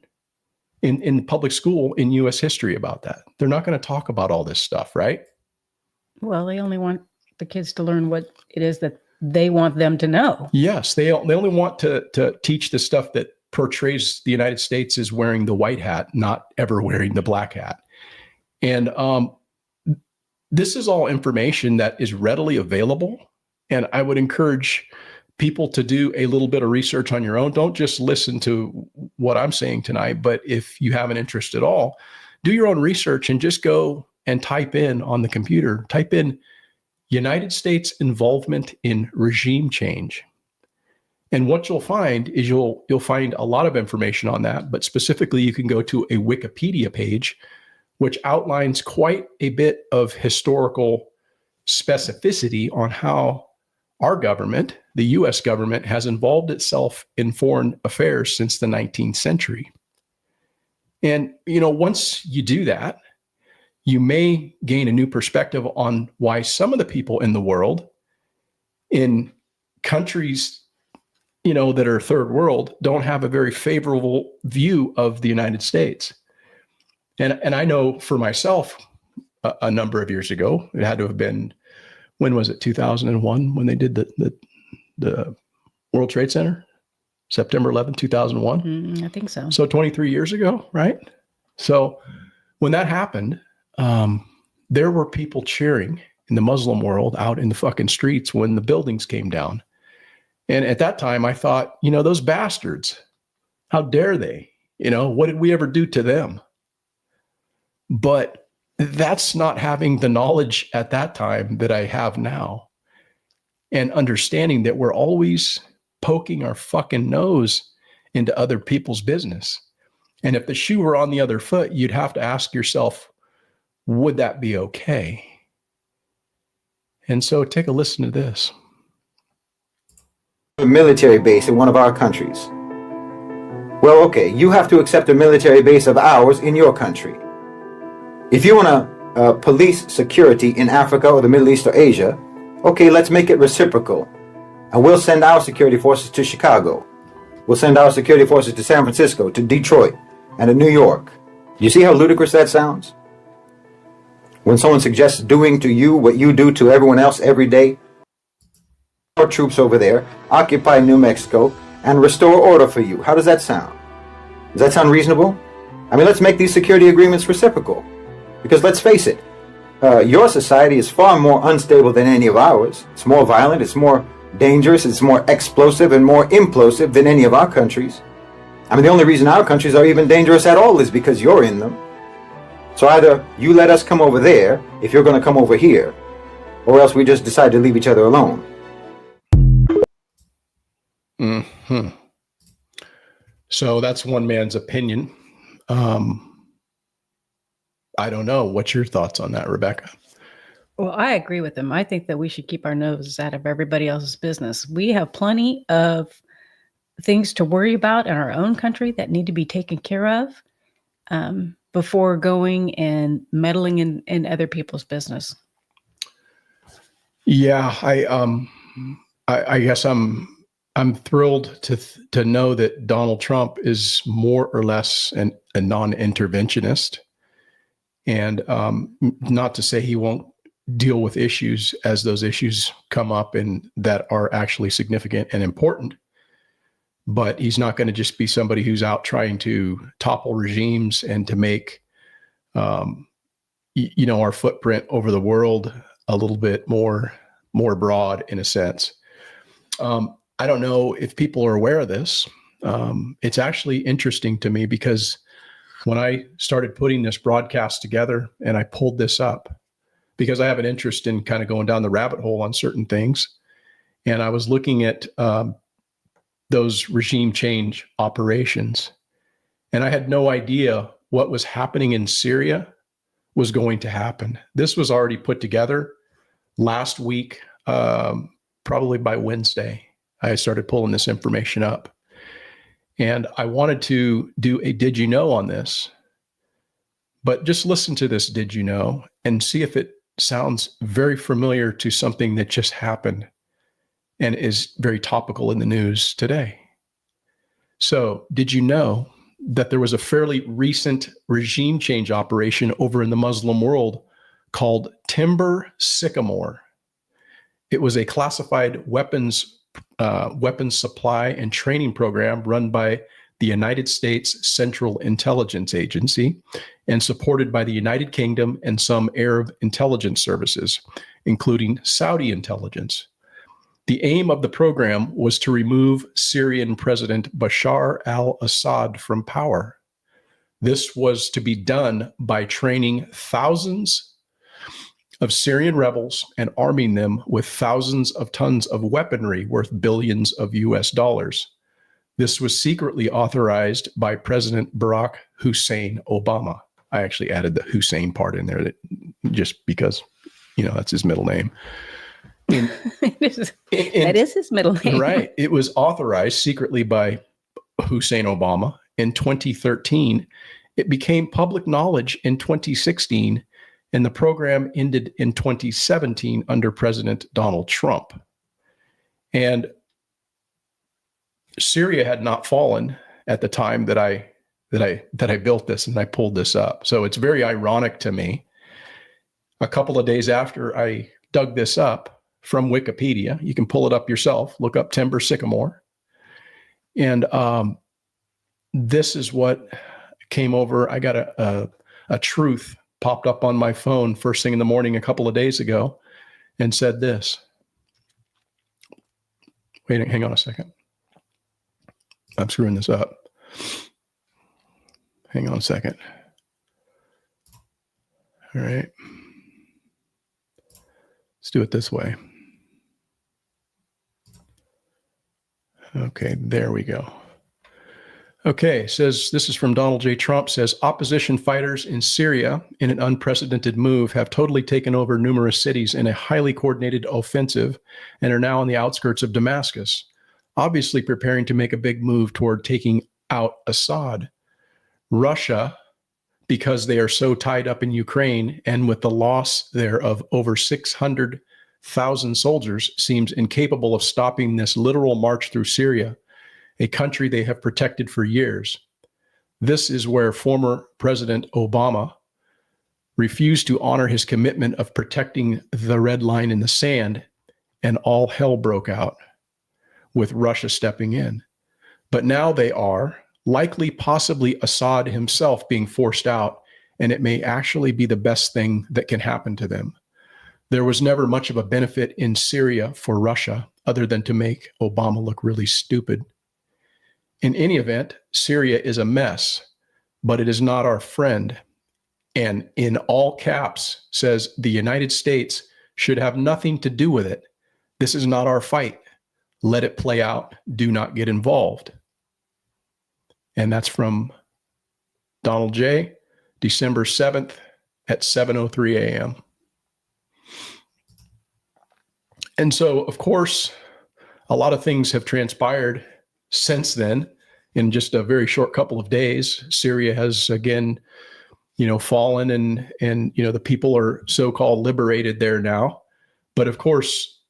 in public school in U.S. history about that. They're not going to talk about all this stuff, right? Well, they only want the kids to learn what it is that they want them to know. Yes, they only want to teach the stuff that portrays the United States as wearing the white hat, not ever wearing the black hat. And this is all information that is readily available. And I would encourage people to do a little bit of research on your own. Don't just listen to what I'm saying tonight, but if you have an interest at all, do your own research and just go and type in on the computer, type in United States involvement in regime change. And what you'll find is you'll find a lot of information on that, but specifically you can go to a Wikipedia page, which outlines quite a bit of historical specificity on how our government, the US government, has involved itself in foreign affairs since the 19th century. And, once you do that, you may gain a new perspective on why some of the people in the world, in countries, that are third world, don't have a very favorable view of the United States. And I know for myself, a number of years ago, it had to have been, when was it, 2001, when they did the World Trade Center? September 11, 2001? I think so. So 23 years ago, right? So when that happened, there were people cheering in the Muslim world out in the fucking streets when the buildings came down. And at that time, I thought, those bastards, how dare they? What did we ever do to them? But that's not having the knowledge at that time that I have now, and understanding that we're always poking our fucking nose into other people's business. And if the shoe were on the other foot, you'd have to ask yourself, would that be okay? And so take a listen to this. A military base in one of our countries. Well, okay, you have to accept a military base of ours in your country. If you want to police security in Africa or the Middle East or Asia, okay, let's make it reciprocal. And we'll send our security forces to Chicago. We'll send our security forces to San Francisco, to Detroit, and to New York. You see how ludicrous that sounds? When someone suggests doing to you what you do to everyone else every day, our troops over there occupy New Mexico and restore order for you. How does that sound? Does that sound reasonable? I mean, let's make these security agreements reciprocal. Because let's face it, your society is far more unstable than any of ours. It's more violent, it's more dangerous, it's more explosive and more implosive than any of our countries. I mean, the only reason our countries are even dangerous at all is because you're in them. So either you let us come over there if you're going to come over here, or else we just decide to leave each other alone. Mm-hmm. So that's one man's opinion. I don't know. What's your thoughts on that, Rebecca? Well, I agree with him. I think that we should keep our noses out of everybody else's business. We have plenty of things to worry about in our own country that need to be taken care of before going and meddling in other people's business. Yeah, I guess I'm thrilled to know that Donald Trump is more or less a non-interventionist, and not to say he won't deal with issues as those issues come up and that are actually significant and important. But he's not going to just be somebody who's out trying to topple regimes and to make, our footprint over the world a little bit more broad in a sense. I don't know if people are aware of this. It's actually interesting to me because when I started putting this broadcast together and I pulled this up, because I have an interest in kind of going down the rabbit hole on certain things, and I was looking at those regime change operations, and I had no idea what was happening in Syria was going to happen. This was already put together last week, probably by Wednesday. I started pulling this information up, and I wanted to do a did you know on this, but just listen to this did you know and see if it sounds very familiar to something that just happened and is very topical in the news today. So, did you know that there was a fairly recent regime change operation over in the Muslim world called Timber Sycamore? It was a classified weapons supply and training program run by the United States Central Intelligence Agency and supported by the United Kingdom and some Arab intelligence services, including Saudi intelligence. The aim of the program was to remove Syrian President Bashar al-Assad from power. This was to be done by training thousands of Syrian rebels and arming them with thousands of tons of weaponry worth billions of US dollars. This was secretly authorized by President Barack Hussein Obama. I actually added the Hussein part in there just because, that's his middle name. That is his middle name. Right. It was authorized secretly by Hussein Obama in 2013. It became public knowledge in 2016, and the program ended in 2017 under President Donald Trump. And Syria had not fallen at the time that I built this and I pulled this up. So it's very ironic to me. A couple of days after I dug this up from Wikipedia, you can pull it up yourself, look up Timber Sycamore. And this is what came over. I got a truth popped up on my phone first thing in the morning a couple of days ago and said this. Wait, hang on a second. I'm screwing this up. Hang on a second. All right. Let's do it this way. Okay, there we go. Okay, says this is from Donald J. Trump, says opposition fighters in Syria in an unprecedented move have totally taken over numerous cities in a highly coordinated offensive and are now on the outskirts of Damascus, obviously preparing to make a big move toward taking out Assad. Russia, because they are so tied up in Ukraine and with the loss there of over 600,000 soldiers, seems incapable of stopping this literal march through Syria, a country they have protected for years. This is where former President Obama refused to honor his commitment of protecting the red line in the sand, and all hell broke out with Russia stepping in. But now they are likely, possibly Assad himself being forced out, and it may actually be the best thing that can happen to them. There was never much of a benefit in Syria for Russia other than to make Obama look really stupid. In any event, Syria is a mess, but it is not our friend. And in all caps says the United States should have nothing to do with it. This is not our fight. Let it play out. Do not get involved. And that's from Donald J., December 7th at 7:03 a.m. And so, of course, a lot of things have transpired since then in just a very short couple of days. Syria has again, fallen and the people are so-called liberated there now. But of course,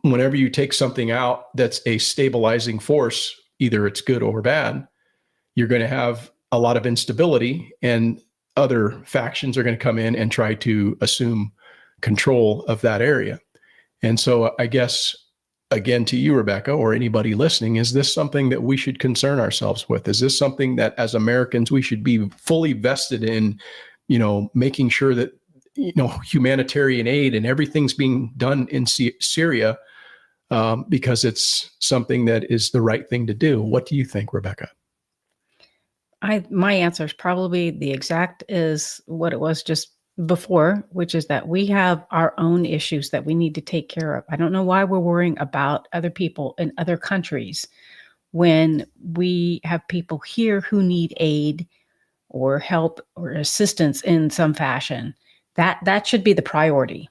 whenever you take something out that's a stabilizing force, either it's good or bad, you're going to have a lot of instability, and other factions are going to come in and try to assume control of that area. And so I guess, again, to you, Rebecca, or anybody listening, is this something that we should concern ourselves with? Is this something that as Americans, we should be fully vested in, making sure that, humanitarian aid and everything's being done in Syria because it's something that is the right thing to do? What do you think, Rebecca? My answer is probably the exact is what it was just before, which is that we have our own issues that we need to take care of. I don't know why we're worrying about other people in other countries when we have people here who need aid or help or assistance in some fashion. That should be the priority.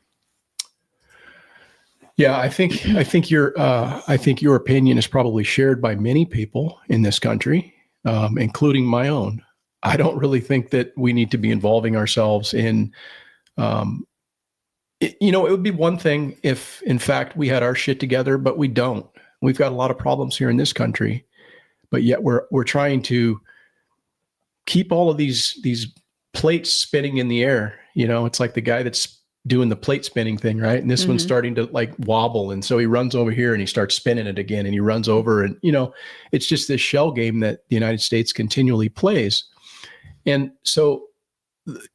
Yeah, I think your opinion is probably shared by many people in this country, including my own. I don't really think that we need to be involving ourselves in, it would be one thing if, in fact, we had our shit together, but we don't. We've got a lot of problems here in this country, but yet we're trying to keep all of these plates spinning in the air. It's like the guy that's doing the plate spinning thing, right? And this one's starting to like wobble. And so he runs over here and he starts spinning it again, and he runs over, and, it's just this shell game that the United States continually plays. And so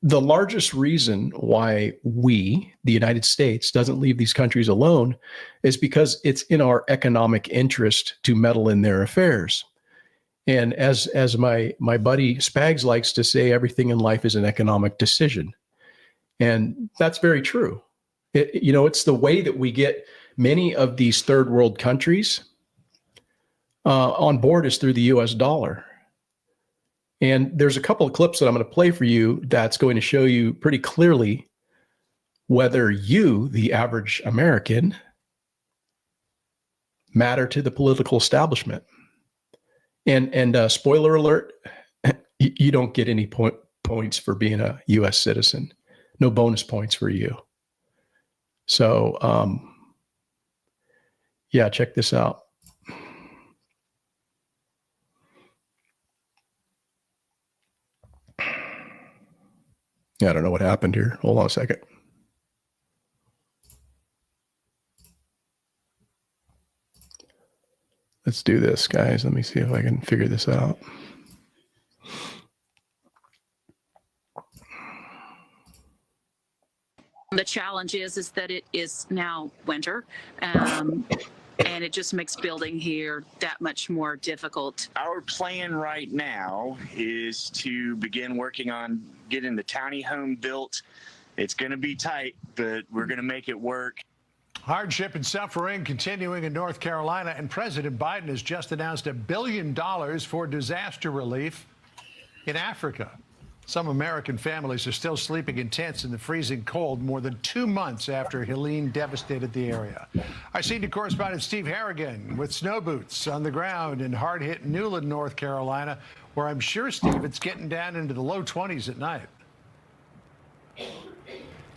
the largest reason why we, the United States, doesn't leave these countries alone is because it's in our economic interest to meddle in their affairs. And as my buddy Spags likes to say, everything in life is an economic decision. And that's very true. It's the way that we get many of these third world countries on board is through the US dollar. And there's a couple of clips that I'm going to play for you that's going to show you pretty clearly whether you, the average American, matter to the political establishment. And spoiler alert, you don't get any points for being a US citizen. No bonus points for you. So, yeah, check this out. I don't know what happened here. Hold on a second. Let's do this, guys. Let me see if I can figure this out. The challenge is that it is now winter, and it just makes building here that much more difficult. Our plan right now is to begin working on getting the tiny home built. It's going to be tight, but we're going to make it work. Hardship and suffering continuing in North Carolina, and President Biden has just announced $1 billion for disaster relief in Africa. Some American families are still sleeping in tents in the freezing cold more than 2 months after Helene devastated the area. Our senior correspondent Steve Harrigan with snow boots on the ground in hard-hit Newland, North Carolina, where I'm sure, Steve, it's getting down into the low 20s at night.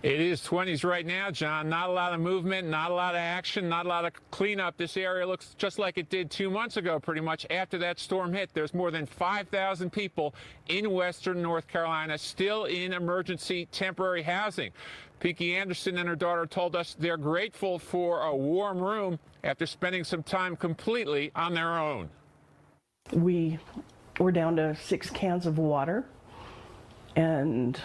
It is 20s right now, John. Not a lot of movement, not a lot of action, not a lot of cleanup. This area looks just like it did 2 months ago, pretty much, after that storm hit. There's more than 5,000 people in western North Carolina still in emergency temporary housing. Pinky Anderson and her daughter told us they're grateful for a warm room after spending some time completely on their own. We were down to 6 cans of water, and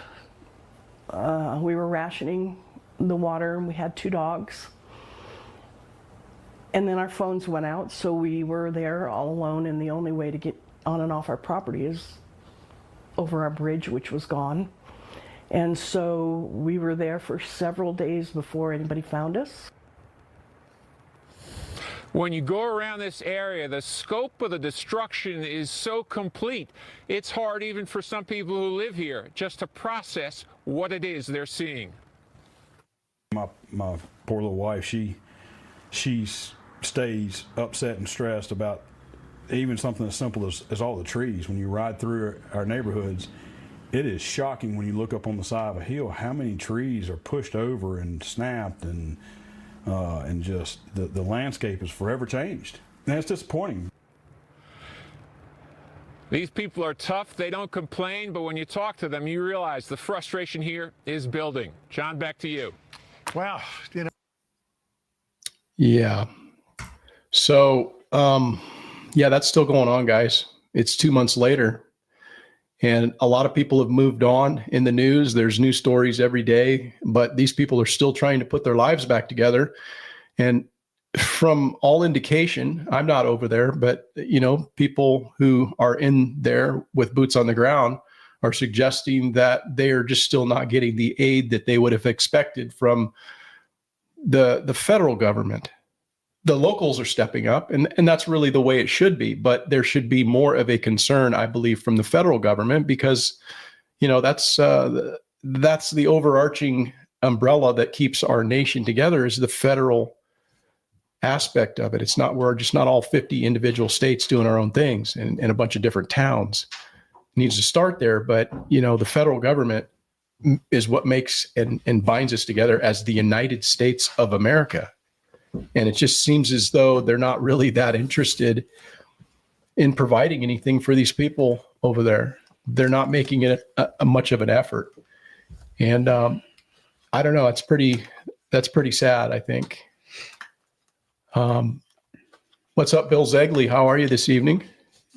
we were rationing the water, and we had 2 dogs. And then our phones went out, so we were there all alone, and the only way to get on and off our property is over our bridge, which was gone. And so we were there for several days before anybody found us. When you go around this area, the scope of the destruction is so complete, it's hard even for some people who live here just to process what it is they're seeing. My poor little wife, she stays upset and stressed about even something as simple as all the trees. When you ride through our neighborhoods, it is shocking when you look up on the side of a hill how many trees are pushed over and snapped, and just the landscape is forever changed. And it's disappointing. These people are tough. They don't complain, but when you talk to them, you realize the frustration here is building. John, back to you. Well, you know. Yeah. So, yeah, that's still going on, guys. It's 2 months later, and a lot of people have moved on in the news. There's new stories every day, but these people are still trying to put their lives back together. And from all indication, I'm not over there, but people who are in there with boots on the ground are suggesting that they are just still not getting the aid that they would have expected from the federal government. The locals are stepping up, and that's really the way it should be. But there should be more of a concern, I believe, from the federal government, because that's the overarching umbrella that keeps our nation together, is the federal aspect of it. It's not, we're just not all 50 individual states doing our own things and a bunch of different towns. It needs to start there, but the federal government is what makes and binds us together as the United States of America. And it just seems as though they're not really that interested in providing anything for these people over there. They're not making it a much of an effort. And I don't know. That's pretty sad, I think. What's up, Bill Zegley? How are you this evening?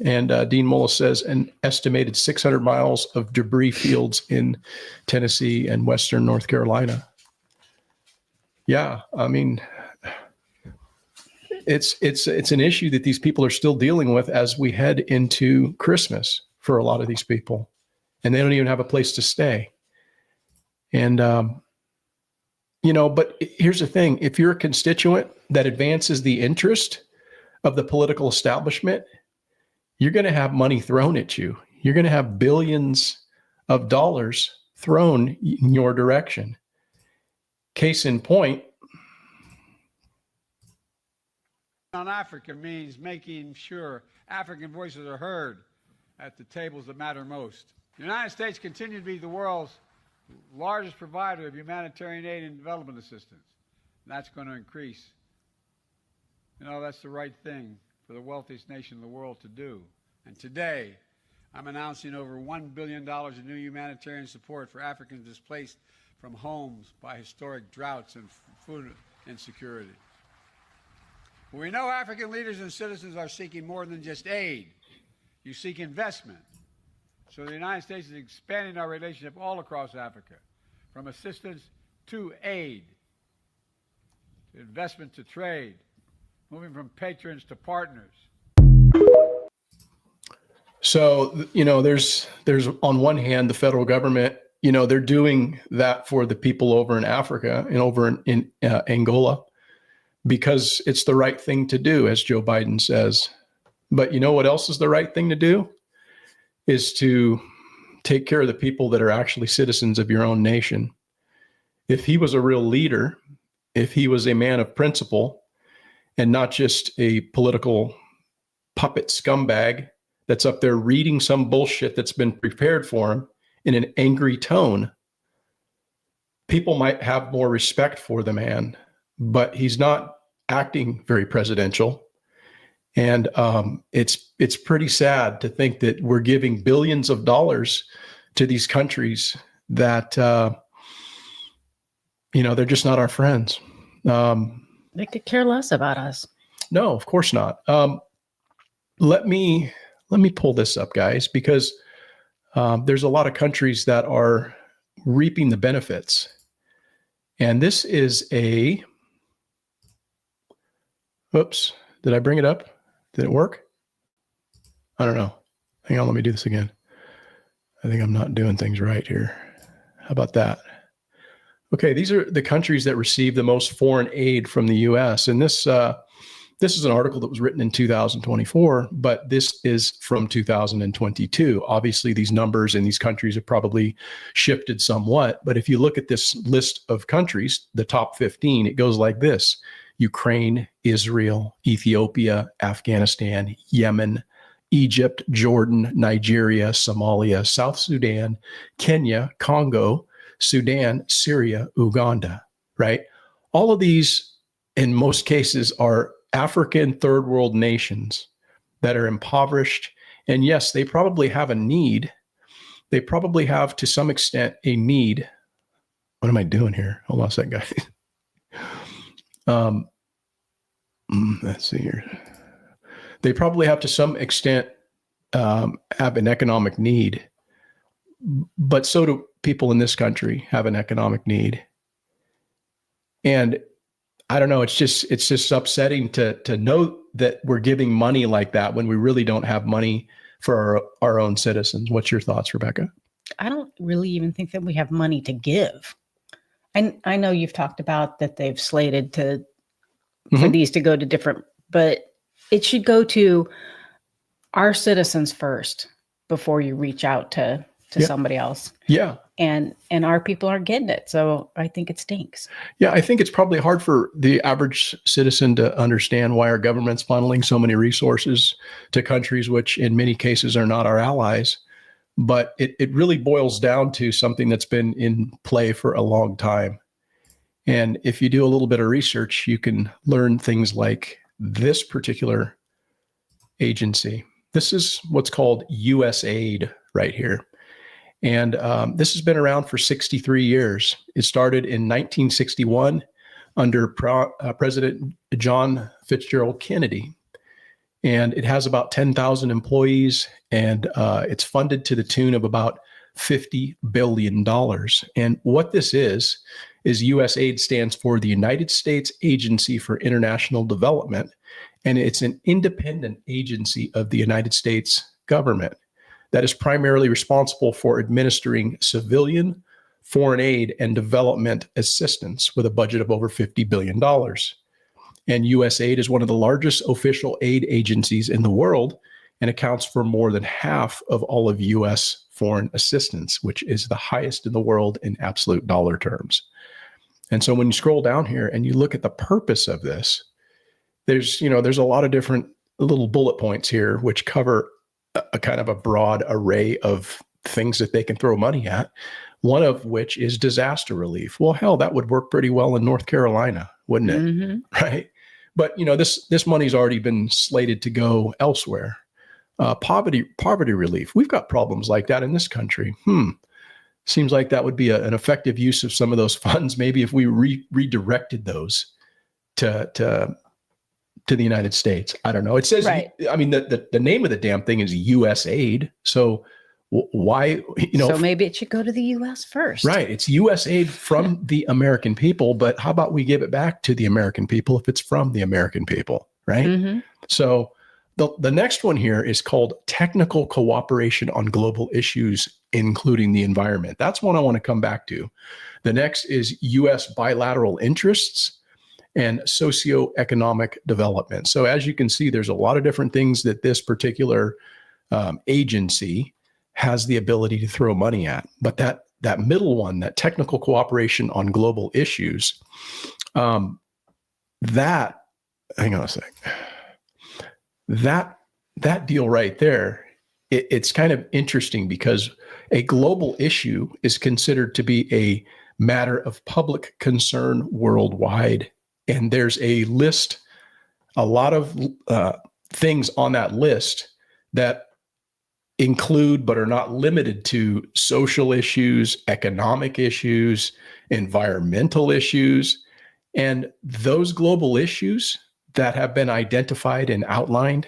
And Dean Mullis says an estimated 600 miles of debris fields in Tennessee and Western North Carolina. Yeah, I mean, it's an issue that these people are still dealing with as we head into Christmas for a lot of these people, and they don't even have a place to stay. And but here's the thing: if you're a constituent that advances the interest of the political establishment, you're going to have money thrown at you. You're going to have billions of dollars thrown in your direction. Case in point, on Africa means making sure African voices are heard at the tables that matter most. The United States continues to be the world's largest provider of humanitarian aid and development assistance. And that's going to increase. That's the right thing for the wealthiest nation in the world to do. And today, I'm announcing over $1 billion in new humanitarian support for Africans displaced from homes by historic droughts and food insecurity. We know African leaders and citizens are seeking more than just aid. You seek investment. So the United States is expanding our relationship all across Africa, from assistance to aid, to investment to trade, moving from patrons to partners. So, there's on one hand, the federal government, they're doing that for the people over in Africa and over in Angola, because it's the right thing to do, as Joe Biden says. But what else is the right thing to do? Is to take care of the people that are actually citizens of your own nation. If he was a real leader, if he was a man of principle and not just a political puppet scumbag that's up there reading some bullshit that's been prepared for him in an angry tone, people might have more respect for the man, but he's not acting very presidential. And it's pretty sad to think that we're giving billions of dollars to these countries that, they're just not our friends. They could care less about us. No, of course not. Let me pull this up, guys, because there's a lot of countries that are reaping the benefits. And this is oops, did I bring it up? Did it work? I don't know. Hang on, let me do this again. I think I'm not doing things right here. How about that? Okay, these are the countries that receive the most foreign aid from the U.S. And this this is an article that was written in 2024, but this is from 2022. Obviously, these numbers in these countries have probably shifted somewhat. But if you look at this list of countries, the top 15, it goes like this: Ukraine, Israel, Ethiopia, Afghanistan, Yemen, Egypt, Jordan, Nigeria, Somalia, South Sudan, Kenya, Congo, Sudan, Syria, Uganda, right? All of these, in most cases, are African third world nations that are impoverished. And yes, they probably have a need. They probably have, to some extent, a need. What am I doing here? Hold on a second, guys. Let's see here. They probably have, to some extent, have an economic need. But so do people in this country have an economic need. And I don't know, it's just upsetting to know that we're giving money like that when we really don't have money for our own citizens. What's your thoughts, Rebecca? I don't really even think that we have money to give. I know you've talked about that they've slated for these to go to different, but it should go to our citizens first before you reach out to somebody else. Yeah. And our people aren't getting it. So I think it stinks. Yeah, I think it's probably hard for the average citizen to understand why our government's funneling so many resources to countries which in many cases are not our allies. But it really boils down to something that's been in play for a long time. And if you do a little bit of research, you can learn things like this particular agency. This is what's called USAID right here. And this has been around for 63 years. It started in 1961 under President John Fitzgerald Kennedy. And it has about 10,000 employees, and it's funded to the tune of about $50 billion. And what this is USAID stands for the United States Agency for International Development. And it's an independent agency of the United States government that is primarily responsible for administering civilian, foreign aid, and development assistance with a budget of over $50 billion. And USAID is one of the largest official aid agencies in the world and accounts for more than half of all of U.S. foreign assistance, which is the highest in the world in absolute dollar terms. And so when you scroll down here and you look at the purpose of this, there's a lot of different little bullet points here which cover a kind of a broad array of things that they can throw money at, one of which is disaster relief. Well, hell, that would work pretty well in North Carolina, wouldn't it? Mm-hmm. Right? But, this money's already been slated to go elsewhere. Poverty relief. We've got problems like that in this country. Seems like that would be an effective use of some of those funds, maybe if we redirected those to the United States. I don't know. It says, right. I mean, the name of the damn thing is USAID. So why, So maybe it should go to the U.S. first. Right. It's USAID from the American people, but how about we give it back to the American people if it's from the American people, right? Mm-hmm. So the next one here is called Technical Cooperation on Global Issues, including the environment. That's one I want to come back to. The next is U.S. bilateral interests and socioeconomic development. So as you can see, there's a lot of different things that this particular agency has the ability to throw money at. But that middle one, that technical cooperation on global issues, hang on a sec. That deal right there, it's kind of interesting because a global issue is considered to be a matter of public concern worldwide. And there's a list, a lot of things on that list that include but are not limited to social issues, economic issues, environmental issues. And those global issues that have been identified and outlined,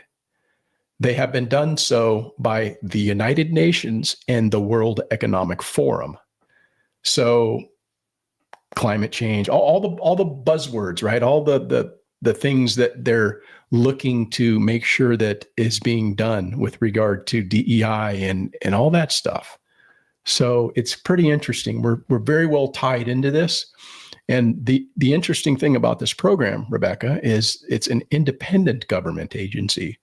they have been done so by the United Nations and the World Economic Forum. So climate change, all the buzzwords, right? All the things that they're looking to make sure that is being done with regard to DEI and all that stuff. So it's pretty interesting. We're very well tied into this. And the interesting thing about this program, Rebecca, is it's an independent government agency.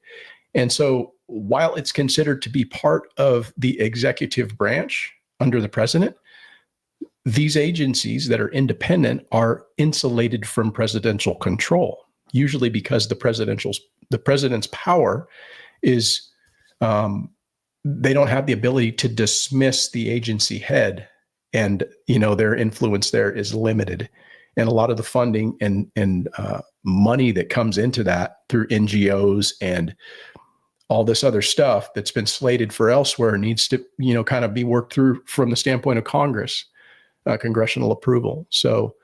And so while it's considered to be part of the executive branch under the president, these agencies that are independent are insulated from presidential control, usually because the president's power is, they don't have the ability to dismiss the agency head, and their influence there is limited. And a lot of the funding and money that comes into that through NGOs and all this other stuff that's been slated for elsewhere needs to, kind of be worked through from the standpoint of Congress, congressional approval. So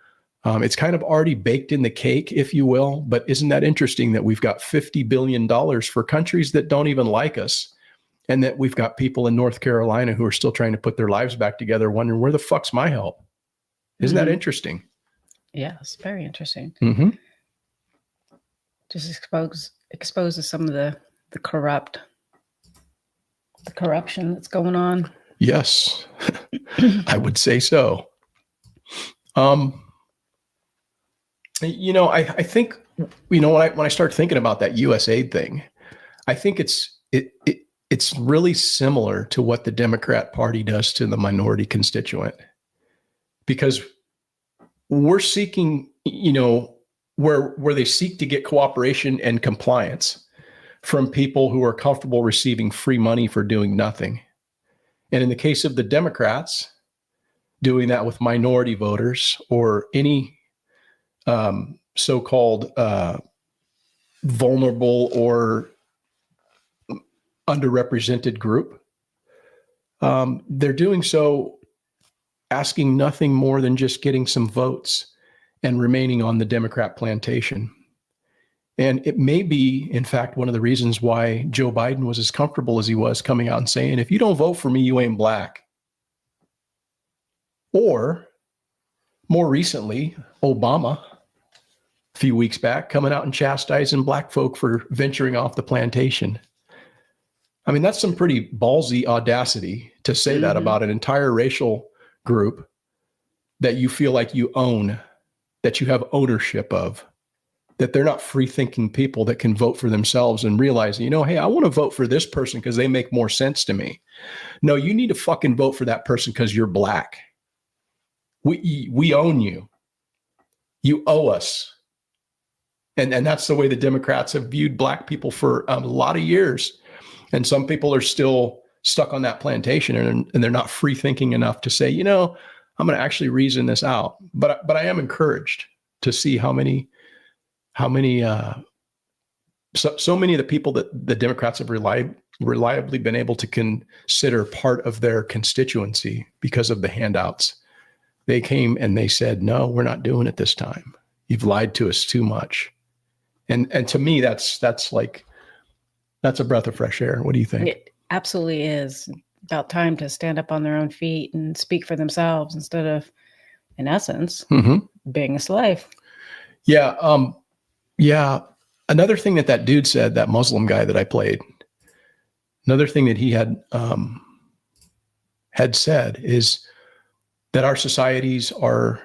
it's kind of already baked in the cake, if you will. But isn't that interesting that we've got $50 billion for countries that don't even like us, and that we've got people in North Carolina who are still trying to put their lives back together, wondering, where the fuck's my help? Isn't that interesting? Yes, very interesting. Mm-hmm. Just exposes some of the corruption that's going on. Yes, I would say so. I think, when I start thinking about that USAID thing, I think it's really similar to what the Democrat Party does to the minority constituent, because we're seeking, where they seek to get cooperation and compliance from people who are comfortable receiving free money for doing nothing. And in the case of the Democrats, doing that with minority voters or any so-called vulnerable or underrepresented group, they're doing so asking nothing more than just getting some votes and remaining on the Democrat plantation. And it may be, in fact, one of the reasons why Joe Biden was as comfortable as he was coming out and saying, if you don't vote for me, you ain't black. Or more recently, Obama, a few weeks back, coming out and chastising black folk for venturing off the plantation. I mean, that's some pretty ballsy audacity to say that about an entire racial group that you feel like you own, that you have ownership of, that they're not free-thinking people that can vote for themselves and realize, hey, I want to vote for this person because they make more sense to me. No, you need to fucking vote for that person because you're black. We own you. You owe us. And that's the way the Democrats have viewed black people for a lot of years. And some people are still stuck on that plantation, and they're not free-thinking enough to say, I'm going to actually reason this out. But I am encouraged to see so many of the people that the Democrats have reliably been able to consider part of their constituency because of the handouts. They came and they said, no, we're not doing it this time. You've lied to us too much. And to me, that's a breath of fresh air. What do you think? It absolutely is about time to stand up on their own feet and speak for themselves instead of, in essence, being a slave. Yeah. Yeah. Another thing that dude said, that Muslim guy that I played, another thing that he had said is that our societies are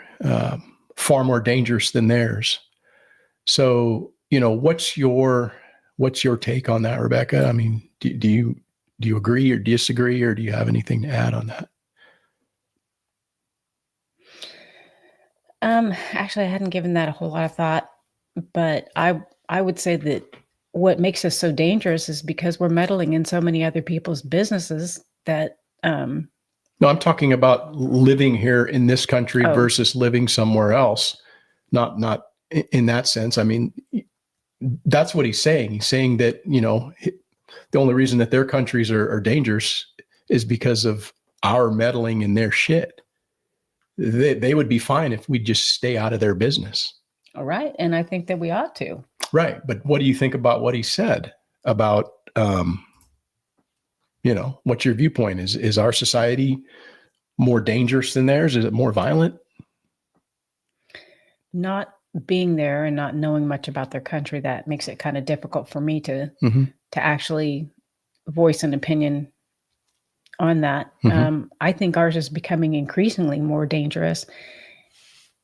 far more dangerous than theirs. So, what's your take on that, Rebecca? I mean, do you agree or disagree, or do you have anything to add on that? Actually, I hadn't given that a whole lot of thought, but I would say that what makes us so dangerous is because we're meddling in so many other people's businesses that. No, I'm talking about living here in this country versus living somewhere else. Not in that sense. I mean, that's what he's saying. He's saying that, the only reason that their countries are dangerous is because of our meddling in their shit. They would be fine if we just stay out of their business. All right. And I think that we ought to. Right. But what do you think about what he said about, what's your viewpoint? Is our society more dangerous than theirs? Is it more violent? Not being there and not knowing much about their country, that makes it kind of difficult for me to actually voice an opinion on that. I think ours is becoming increasingly more dangerous.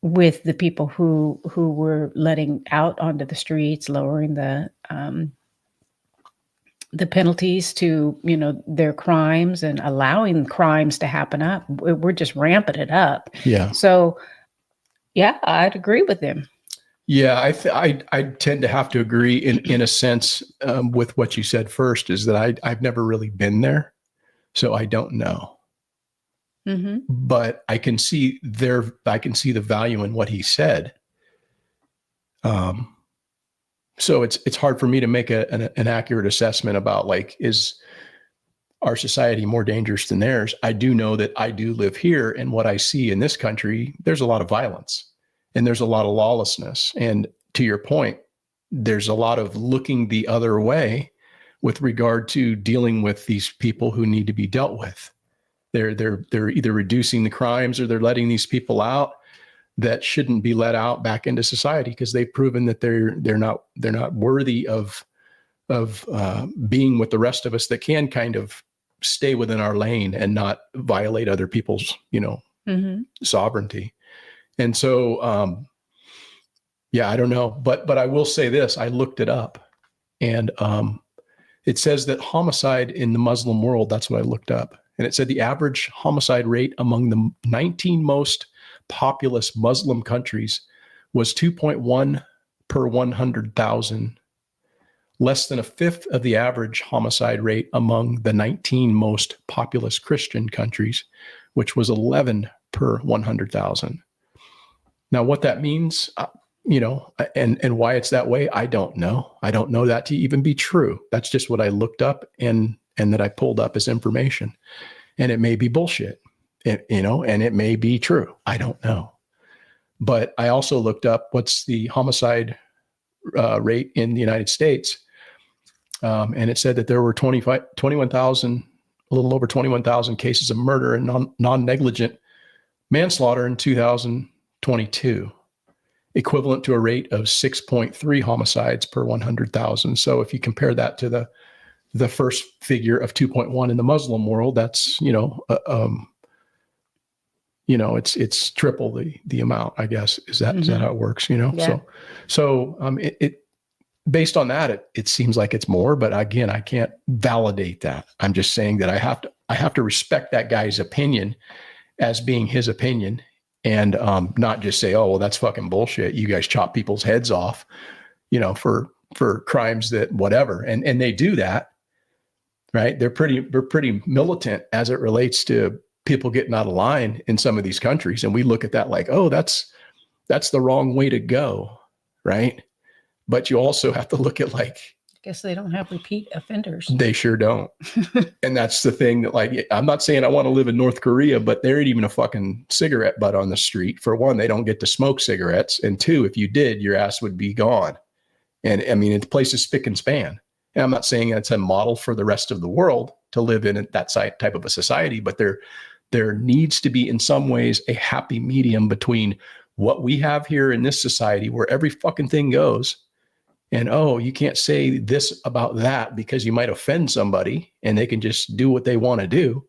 with the people who were letting out onto the streets, lowering the penalties to, their crimes and allowing crimes to happen up. We're just ramping it up. Yeah. So, yeah, I'd agree with him. Yeah, I tend to have to agree in a sense with what you said first, is that I've never really been there, so I don't know. Mm-hmm. But I can see the value in what he said. So it's hard for me to make an accurate assessment about, like, is our society more dangerous than theirs? I do know that I do live here, and what I see in this country, there's a lot of violence and there's a lot of lawlessness. And to your point, there's a lot of looking the other way with regard to dealing with these people who need to be dealt with. They're either reducing the crimes or they're letting these people out that shouldn't be let out back into society because they've proven that they're not worthy of being with the rest of us that can kind of stay within our lane and not violate other people's, Mm-hmm. sovereignty. And so, yeah, I don't know, but I will say this: I looked it up, and it says that homicide in the Muslim world, that's what I looked up, and it said the average homicide rate among the 19 most populous Muslim countries was 2.1 per 100,000, less than a fifth of the average homicide rate among the 19 most populous Christian countries, which was 11 per 100,000. Now, what that means, and why it's that way, I don't know. I don't know that to even be true. That's just what I looked up and that I pulled up as information. And it may be bullshit, and it may be true. I don't know. But I also looked up what's the homicide rate in the United States. And it said that there were 21,000, a little over 21,000 cases of murder and non-negligent manslaughter in 2022, equivalent to a rate of 6.3 homicides per 100,000. So if you compare that to the first figure of 2.1 in the Muslim world, that's, it's triple the amount, I guess. Is that how it works? Yeah. So it based on that, it seems like it's more, but again, I can't validate that. I'm just saying that I have to respect that guy's opinion as being his opinion, and not just say, oh, well, that's fucking bullshit. You guys chop people's heads off, for crimes that whatever. And they do that, right? They're pretty militant as it relates to people getting out of line in some of these countries. And we look at that like, oh, that's the wrong way to go. Right. But you also have to look at, like, I guess they don't have repeat offenders. They sure don't. And that's the thing that, like, I'm not saying I want to live in North Korea, but there ain't even a fucking cigarette butt on the street. For one, they don't get to smoke cigarettes. And two, if you did, your ass would be gone. And I mean, the place is spick and span. And I'm not saying it's a model for the rest of the world to live in that type of a society, but there needs to be, in some ways, a happy medium between what we have here in this society, where every fucking thing goes, and, oh, you can't say this about that because you might offend somebody, and they can just do what they want to do,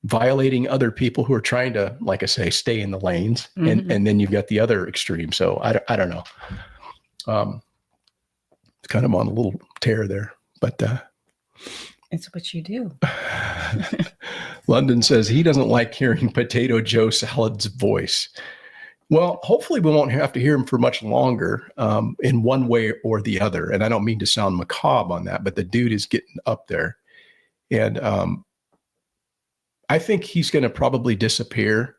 violating other people who are trying to, like I say, stay in the lanes. Mm-hmm. And then you've got the other extreme. So I don't know. It's kind of on a little tear there, but it's what you do. London says he doesn't like hearing Potato Joe Salad's voice. Well, hopefully we won't have to hear him for much longer, in one way or the other. And I don't mean to sound macabre on that, but the dude is getting up there. And I think he's going to probably disappear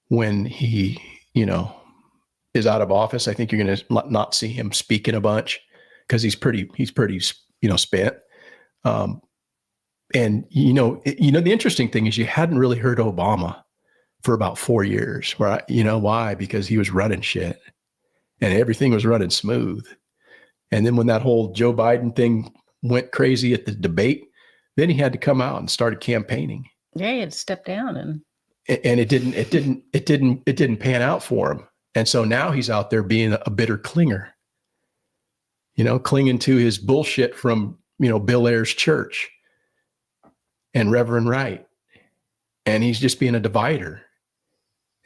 when he, is out of office. I think you're going to not see him speaking a bunch because he's pretty, spent. And, the interesting thing is you hadn't really heard Obama for about 4 years, right? You know why? Because he was running shit and everything was running smooth. And then when that whole Joe Biden thing went crazy at the debate, then he had to come out and started campaigning. Yeah, he had to step down, and it didn't pan out for him. And so now he's out there being a bitter clinger, clinging to his bullshit from, Bill Ayers Church and Reverend Wright. And he's just being a divider.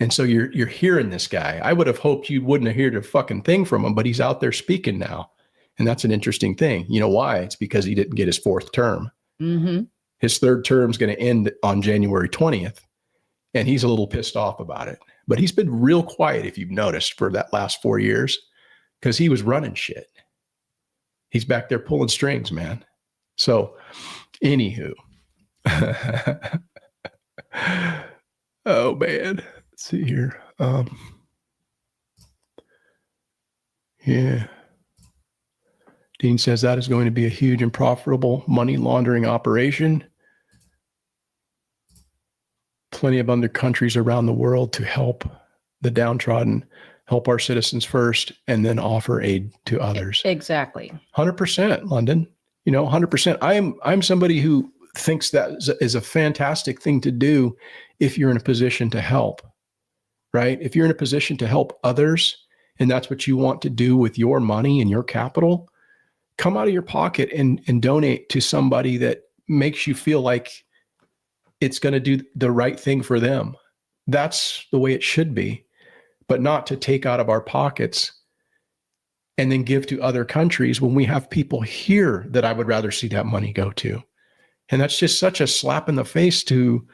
And so you're hearing this guy. I would have hoped you wouldn't have heard a fucking thing from him, but he's out there speaking now. And that's an interesting thing. You know why? It's because he didn't get his fourth term. Mm-hmm. His third term is going to end on January 20th. And he's a little pissed off about it. But he's been real quiet, if you've noticed, for that last 4 years, because he was running shit. He's back there pulling strings, man. So, anywho. Oh, man. Let's see here. Yeah. Dean says that is going to be a huge and profitable money laundering operation. Plenty of other countries around the world to help the downtrodden, help our citizens first, and then offer aid to others. Exactly. 100%, London. 100%. I'm somebody who thinks that is a fantastic thing to do if you're in a position to help, right? If you're in a position to help others, and that's what you want to do with your money and your capital, come out of your pocket and donate to somebody that makes you feel like it's going to do the right thing for them. That's the way it should be, but not to take out of our pockets and then give to other countries when we have people here that I would rather see that money go to. And that's just such a slap in the face to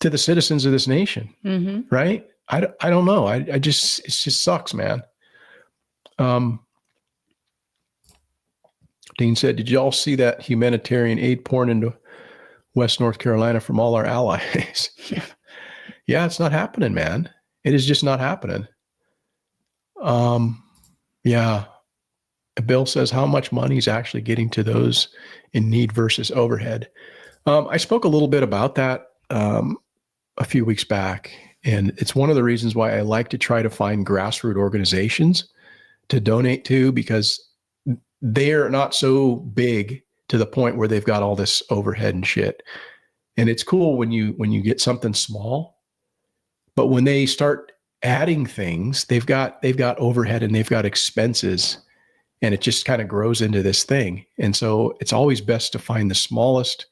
the citizens of this nation, Mm-hmm. right? I don't know. It just sucks, man. Dean said, did you all see that humanitarian aid pouring into West North Carolina from all our allies? Yeah, it's not happening, man. It is just not happening. Yeah. Bill says, how much money is actually getting to those in need versus overhead? I spoke a little bit about that a few weeks back, and it's one of the reasons why I like to try to find grassroots organizations to donate to, because they're not so big to the point where they've got all this overhead and shit. And it's cool when you get something small, but when they start adding things, they've got overhead and they've got expenses, and it just kind of grows into this thing. And so it's always best to find the smallest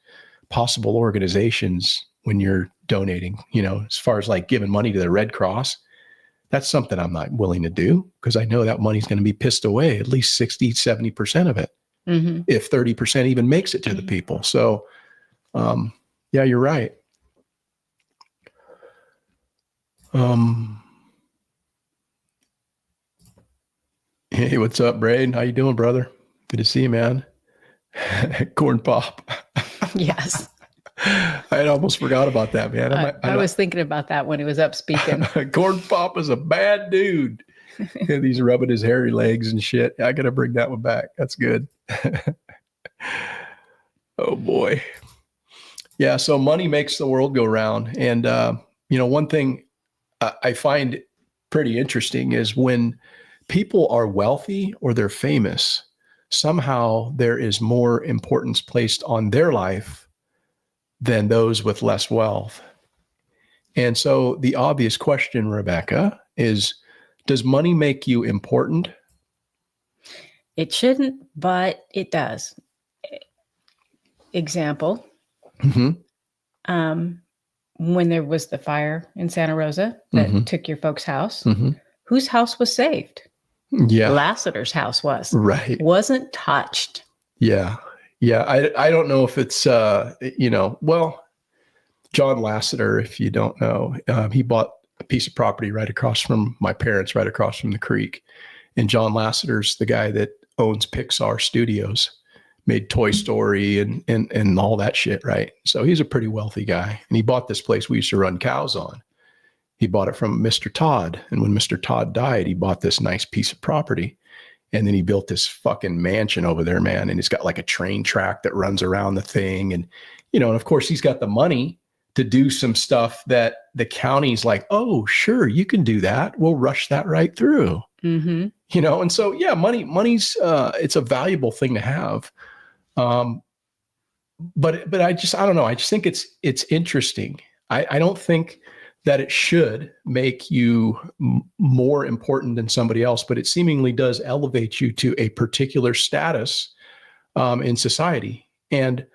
possible organizations when you're donating, as far as like giving money to the Red Cross. That's something I'm not willing to do, because I know that money's going to be pissed away, at least 60, 70% of it, Mm-hmm. if 30% even makes it to the people. So, yeah, you're right. Hey, what's up, Braden? How you doing, brother? Good to see you, man. Corn Pop. Yes. I had almost forgot about that, man. I was thinking about that when he was up speaking. Corn Pop is a bad dude. And he's rubbing his hairy legs and shit. I got to bring that one back. That's good. Oh, boy. Yeah, so money makes the world go round. And, one thing I find pretty interesting is when people are wealthy or they're famous, somehow there is more importance placed on their life than those with less wealth. And so the obvious question, Rebecca, is, does money make you important? It shouldn't, but it does. Example, Mm-hmm. When there was the fire in Santa Rosa that took your folks' house, whose house was saved? Yeah. Lassiter's house was. Right. Wasn't touched. Yeah. Yeah. I don't know if it's, well, John Lassiter, if you don't know, he bought a piece of property right across from my parents, right across from the creek. And John Lassiter's the guy that owns Pixar Studios, made Toy Story and all that shit, right? So he's a pretty wealthy guy. And he bought this place we used to run cows on. He bought it from Mr. Todd. And when Mr. Todd died, he bought this nice piece of property. And then he built this fucking mansion over there, man. And it's got like a train track that runs around the thing. And, and of course he's got the money to do some stuff that the county's like, oh, sure, you can do that. We'll rush that right through. Mm-hmm. And so, yeah, money's, it's a valuable thing to have. But I don't know. I just think it's interesting. I don't think that it should make you more important than somebody else, but it seemingly does elevate you to a particular status in society. And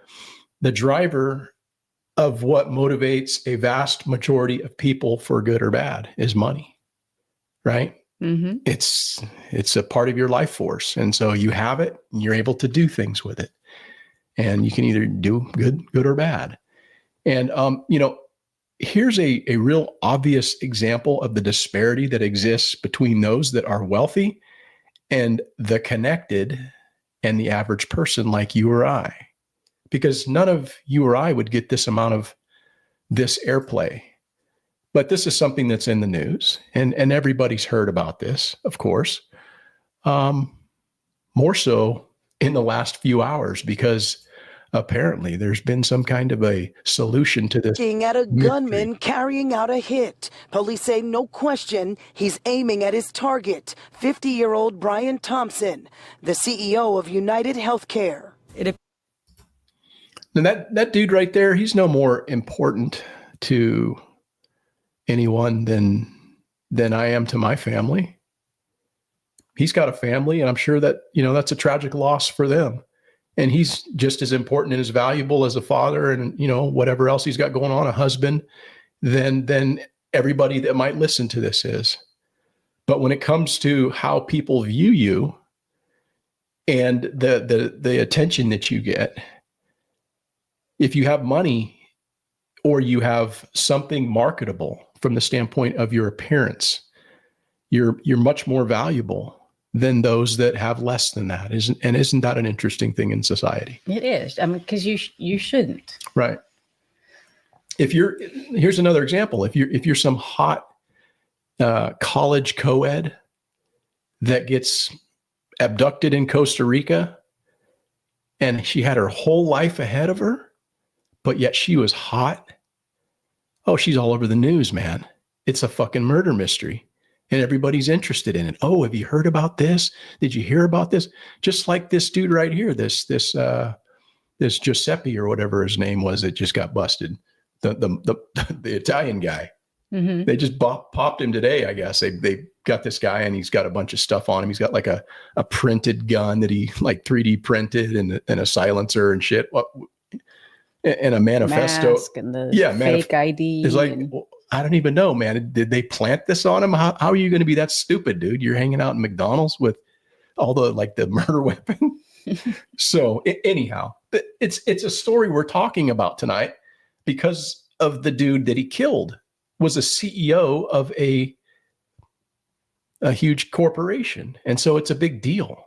the driver of what motivates a vast majority of people for good or bad is money, right? Mm-hmm. It's a part of your life force. And so you have it and you're able to do things with it. And you can either do good or bad. And, here's a real obvious example of the disparity that exists between those that are wealthy and the connected and the average person like you or I, because none of you or I would get this amount of this airplay. But this is something that's in the news, and everybody's heard about this, of course, more so in the last few hours, because apparently there's been some kind of a solution to this. At a gunman carrying out a hit. Police say no question he's aiming at his target, 50-year-old Brian Thompson, the CEO of United Healthcare. And that dude right there, he's no more important to anyone than I am to my family. He's got a family, and I'm sure that, that's a tragic loss for them. And he's just as important and as valuable as a father and, whatever else he's got going on, a husband, than everybody that might listen to this is. But when it comes to how people view you and the attention that you get, if you have money or you have something marketable from the standpoint of your appearance, you're much more valuable than those that have less than that. Isn't that an interesting thing in society? It is. I mean, because you shouldn't. Right. Here's another example. If you're some hot college co-ed that gets abducted in Costa Rica, and she had her whole life ahead of her, but yet she was hot. Oh, she's all over the news, man. It's a fucking murder mystery. And everybody's interested in it. Oh, have you heard about this? Did you hear about this? Just like this dude right here, this Giuseppe or whatever his name was that just got busted, the Italian guy. Mm-hmm. They just popped him today, I guess. They got this guy, and he's got a bunch of stuff on him. He's got like a printed gun that he like 3D printed and a silencer and shit. And a manifesto. Mask and the fake ID. It's like, I don't even know, man. Did they plant this on him? How are you going to be that stupid, dude? You're hanging out in McDonald's with all the murder weapon. So anyhow, it's a story we're talking about tonight because of the dude that he killed was a CEO of a huge corporation. And so it's a big deal.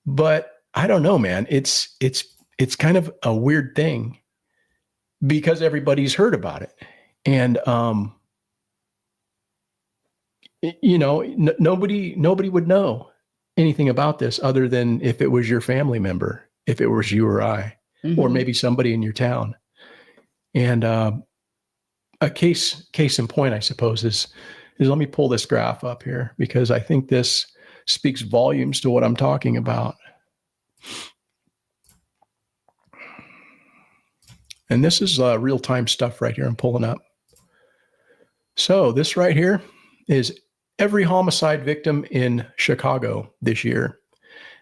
But I don't know, man. It's kind of a weird thing because everybody's heard about it. And, nobody would know anything about this other than if it was your family member, if it was you or I, mm-hmm. or maybe somebody in your town. And, a case in point, I suppose, is let me pull this graph up here because I think this speaks volumes to what I'm talking about. And this is real-time stuff right here I'm pulling up. So this right here is every homicide victim in Chicago this year.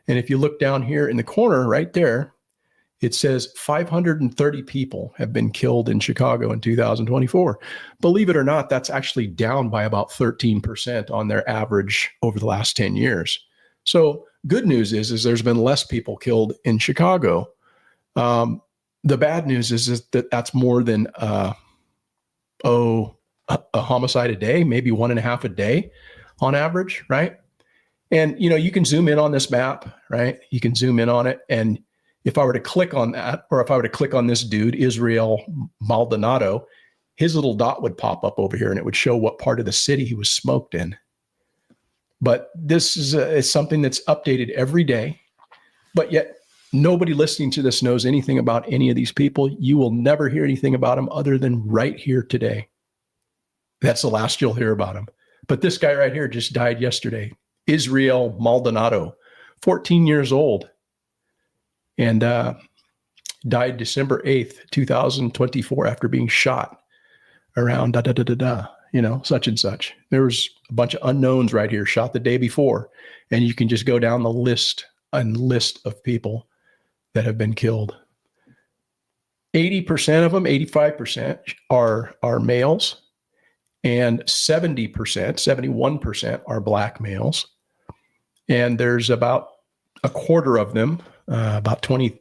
And if you look down here in the corner right there, it says 530 people have been killed in Chicago in 2024. Believe it or not, that's actually down by about 13% on their average over the last 10 years. So good news is there's been less people killed in Chicago. The bad news is that that's more than a homicide a day, maybe 1.5 a day on average, right? And, you can zoom in on this map, right? You can zoom in on it. And if I were to click on that, or if I were to click on this dude, Israel Maldonado, his little dot would pop up over here and it would show what part of the city he was smoked in. But this is something that's updated every day, but yet nobody listening to this knows anything about any of these people. You will never hear anything about them other than right here today. That's the last you'll hear about him. But this guy right here just died yesterday. Israel Maldonado, 14 years old, and died December 8th, 2024 after being shot around such and such. There was a bunch of unknowns right here, shot the day before, and you can just go down the list of people that have been killed. 80% of them, 85% are males, and 70%, 71% are black males. And there's about a quarter of them, about 25%,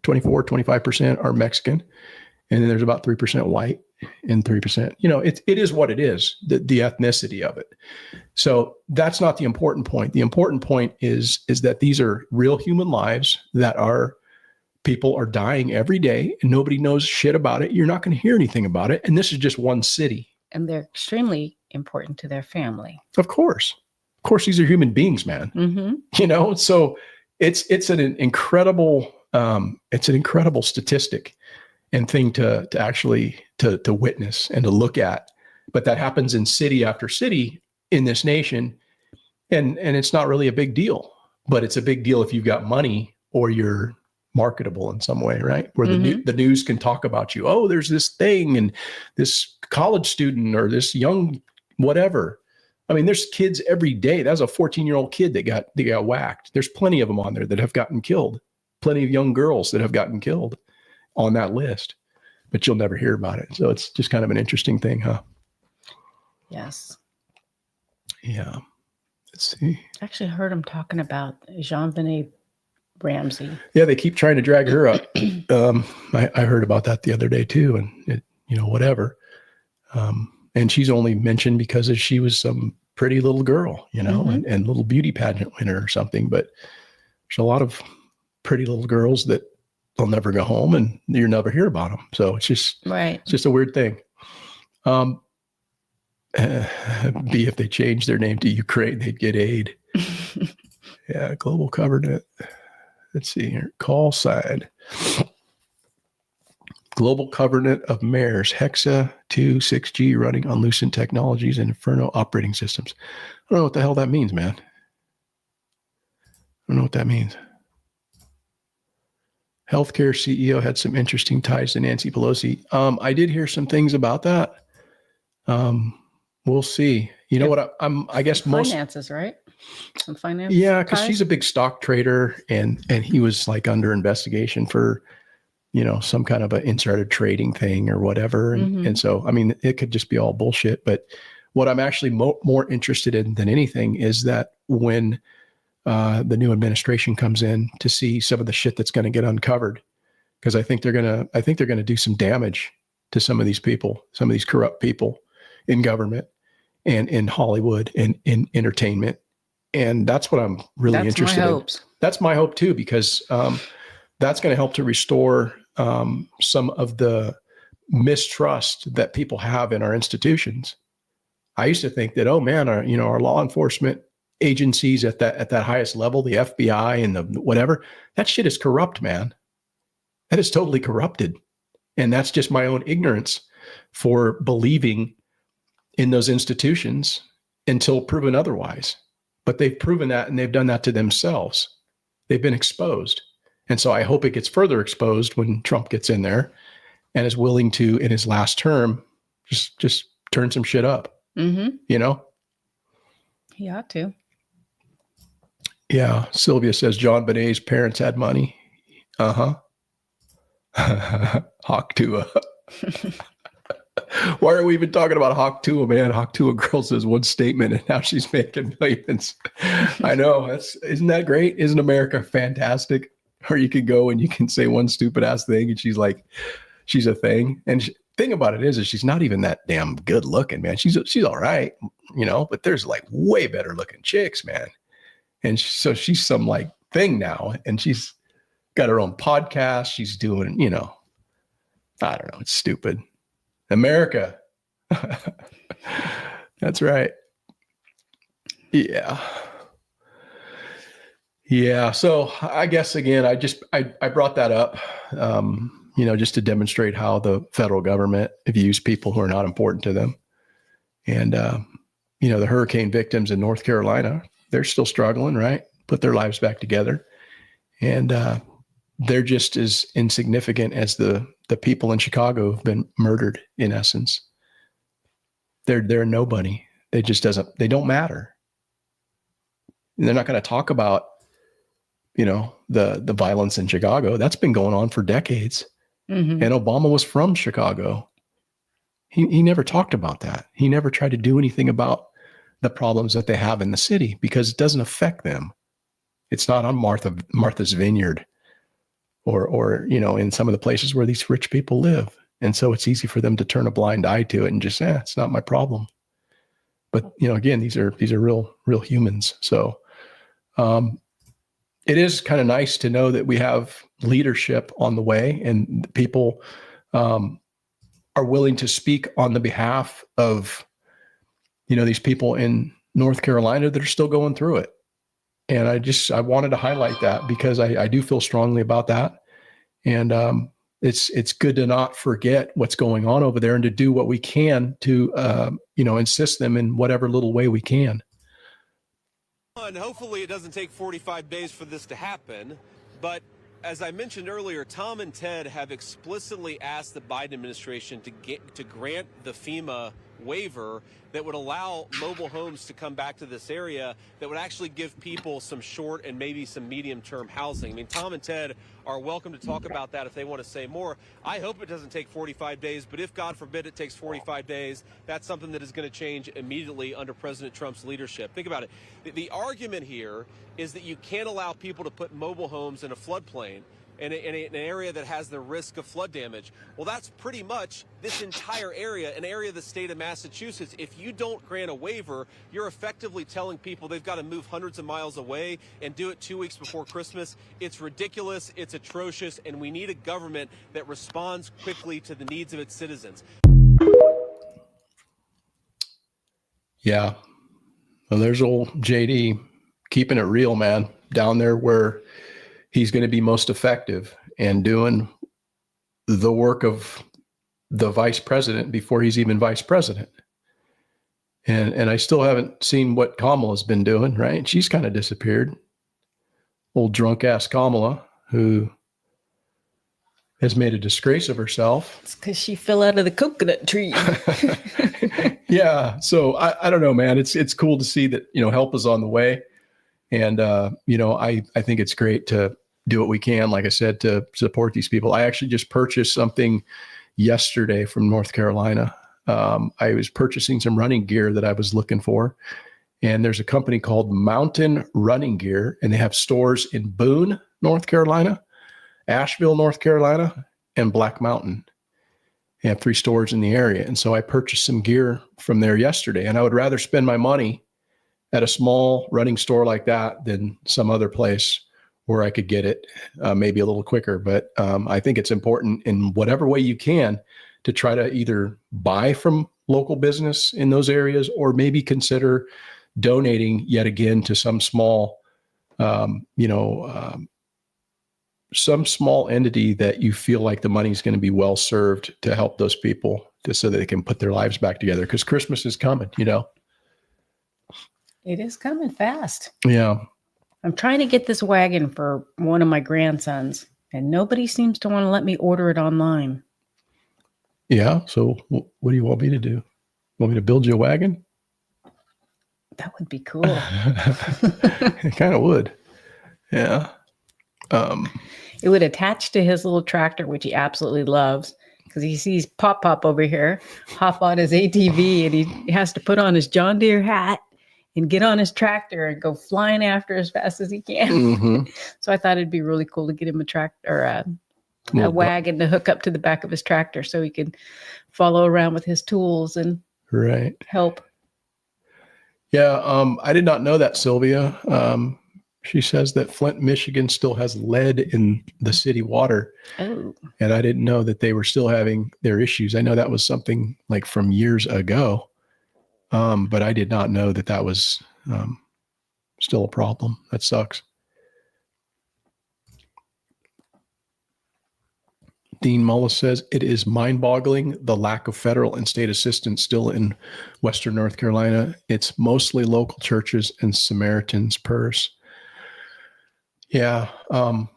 25% are Mexican. And then there's about 3% white and 3%, it is what it is, the ethnicity of it. So that's not the important point. The important point is that these are real human lives that people are dying every day and nobody knows shit about it. You're not going to hear anything about it. And this is just one city. And they're extremely important to their family. Of course, these are human beings, man. Mm-hmm. So it's an incredible statistic and thing to actually to witness and to look at. But that happens in city after city in this nation. And it's not really a big deal, but it's a big deal if you've got money or you're marketable in some way, right? Where the news can talk about you. Oh, there's this thing and this college student or this young whatever. I mean, there's kids every day. That was a 14-year-old kid that got whacked. There's plenty of them on there that have gotten killed. Plenty of young girls that have gotten killed on that list, but you'll never hear about it. So it's just kind of an interesting thing, huh? Yes. Yeah. Let's see. I actually heard him talking about Jean-Benet Ramsey. Yeah, they keep trying to drag her up. I heard about that the other day too, and whatever. And she's only mentioned because she was some pretty little girl, and little beauty pageant winner or something. But there's a lot of pretty little girls that they'll never go home, and you never hear about them. So it's just right. It's just a weird thing. B, if they change their name to Ukraine, they'd get aid. Yeah, global covenant. Let's see here. Call sign. Global Covenant of Mayors, Hexa 2 6G running on Lucent Technologies and Inferno operating systems. I don't know what the hell that means, man. I don't know what that means. Healthcare CEO had some interesting ties to Nancy Pelosi. I did hear some things about that. We'll see. You know what? I guess most finances, right? Some finance. Yeah, because she's a big stock trader, and he was like under investigation for, some kind of an insider trading thing or whatever. And so, I mean, it could just be all bullshit. But what I'm actually more interested in than anything is that when the new administration comes in, to see some of the shit that's going to get uncovered, because I think they're going to do some damage to some of these people, some of these corrupt people in government and in Hollywood and in entertainment. And that's what I'm really interested in. That's my hope too, because that's going to help to restore some of the mistrust that people have in our institutions. I used to think that, oh man, our law enforcement agencies at that highest level, the FBI and the whatever, that shit is corrupt, man. That is totally corrupted. And that's just my own ignorance for believing in those institutions until proven otherwise. But they've proven that, and they've done that to themselves. They've been exposed. And so I hope it gets further exposed when Trump gets in there and is willing to, in his last term, just turn some shit up. Mm-hmm. He ought to. Yeah. Sylvia says John Benet's parents had money. Uh-huh. Hawk Tua. Why are we even talking about Hawk Tua, man? Hawk Tua girl says one statement and now she's making millions. I know. Isn't that great? Isn't America fantastic? Or you could go and you can say one stupid ass thing and she's like, she's a thing. And thing about it is she's not even that damn good looking, man. She's all right, but there's like way better looking chicks, man. And so she's some like thing now, and she's got her own podcast. She's doing, I don't know. It's stupid. America. That's right. Yeah. Yeah. So I guess, again, I brought that up, just to demonstrate how the federal government views people who are not important to them. And, the hurricane victims in North Carolina, they're still struggling, right? Put their lives back together. And they're just as insignificant as the people in Chicago who've been murdered, in essence. They're nobody. They don't matter. And they're not going to talk about, the violence in Chicago. That's been going on for decades. Mhm. And Obama was from Chicago. He never talked about that. He never tried to do anything about the problems that they have in the city because it doesn't affect them. It's not on Martha's Vineyard or in some of the places where these rich people live. And so it's easy for them to turn a blind eye to it and just, it's not my problem. But, again, these are real humans. So it is kind of nice to know that we have leadership on the way and people are willing to speak on the behalf of, these people in North Carolina that are still going through it. And I wanted to highlight that because I do feel strongly about that. And it's good to not forget what's going on over there and to do what we can to, assist them in whatever little way we can. And hopefully it doesn't take 45 days for this to happen. But as I mentioned earlier, Tom and Ted have explicitly asked the Biden administration to grant the FEMA waiver that would allow mobile homes to come back to this area that would actually give people some short and maybe some medium-term housing. I mean, Tom and Ted are welcome to talk about that if they want to say more. I hope it doesn't take 45 days, but if, God forbid, it takes 45 days, that's something that is going to change immediately under President Trump's leadership. Think about it. The argument here is that you can't allow people to put mobile homes in a floodplain in an area that has the risk of flood damage. Well, that's pretty much this entire area, an area of the state of Massachusetts. If you don't grant a waiver, you're effectively telling people they've got to move hundreds of miles away and do it 2 weeks before Christmas. It's ridiculous, it's atrocious, and we need a government that responds quickly to the needs of its citizens. Yeah. Well, there's old JD keeping it real, man, down there where he's going to be most effective and doing the work of the vice president before he's even vice president. And I still haven't seen what Kamala's been doing, right? She's kind of disappeared. Old drunk ass Kamala, who has made a disgrace of herself. It's because she fell out of the coconut tree. Yeah. So I don't know, man. It's cool to see that, help is on the way. And, I think it's great to do what we can, like I said, to support these people. I actually just purchased something yesterday from North Carolina. I was purchasing some running gear that I was looking for. And there's a company called Mountain Running Gear, and they have stores in Boone, North Carolina, Asheville, North Carolina, and Black Mountain. They have 3 stores in the area. And so I purchased some gear from there yesterday, and I would rather spend my money at a small running store like that than some other place where I could get it maybe a little quicker. But I think it's important in whatever way you can to try to either buy from local business in those areas or maybe consider donating yet again to some small, some small entity that you feel like the money is going to be well served to help those people just so that they can put their lives back together. Because Christmas is coming, It is coming fast. Yeah. I'm trying to get this wagon for one of my grandsons, and nobody seems to want to let me order it online. Yeah. So what do you want me to do? Want me to build you a wagon? That would be cool. It kind of would. Yeah. It would attach to his little tractor, which he absolutely loves, because he sees Pop over here hop on his ATV, and he has to put on his John Deere hat and get on his tractor and go flying after as fast as he can. Mm-hmm. So I thought it'd be really cool to get him a tractor, a wagon to hook up to the back of his tractor so he can follow around with his tools and help. Yeah. I did not know that, Sylvia. She says that Flint, Michigan still has lead in the city water. Oh. And I didn't know that they were still having their issues. I know that was something like from years ago. But I did not know that was still a problem. That sucks. Dean Mullis says it is mind-boggling the lack of federal and state assistance still in Western North Carolina. It's mostly local churches and Samaritan's Purse. Yeah. I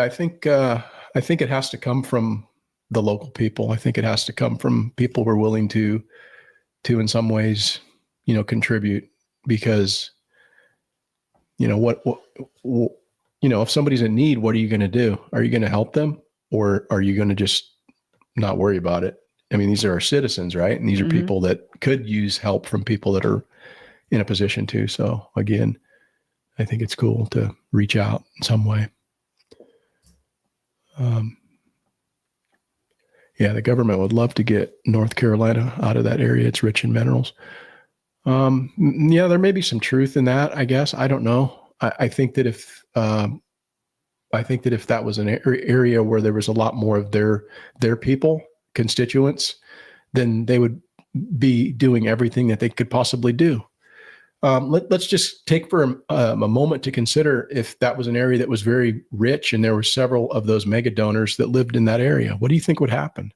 think it has to come from the local people. I think it has to come from people who are willing to in some ways, contribute, because, if somebody's in need, what are you going to do? Are you going to help them? or are you going to just not worry about it? I mean, these are our citizens, right? And these are people that could use help from people that are in a position to. So again, I think it's cool to reach out in some way. Yeah, the government would love to get North Carolina out of that area. It's rich in minerals. Yeah, there may be some truth in that, I guess. I don't know. I think that if that was an area where there was a lot more of their people, constituents, then they would be doing everything that they could possibly do. Let's just take for a moment to consider if that was an area that was very rich and there were several of those mega donors that lived in that area. What do you think would happen?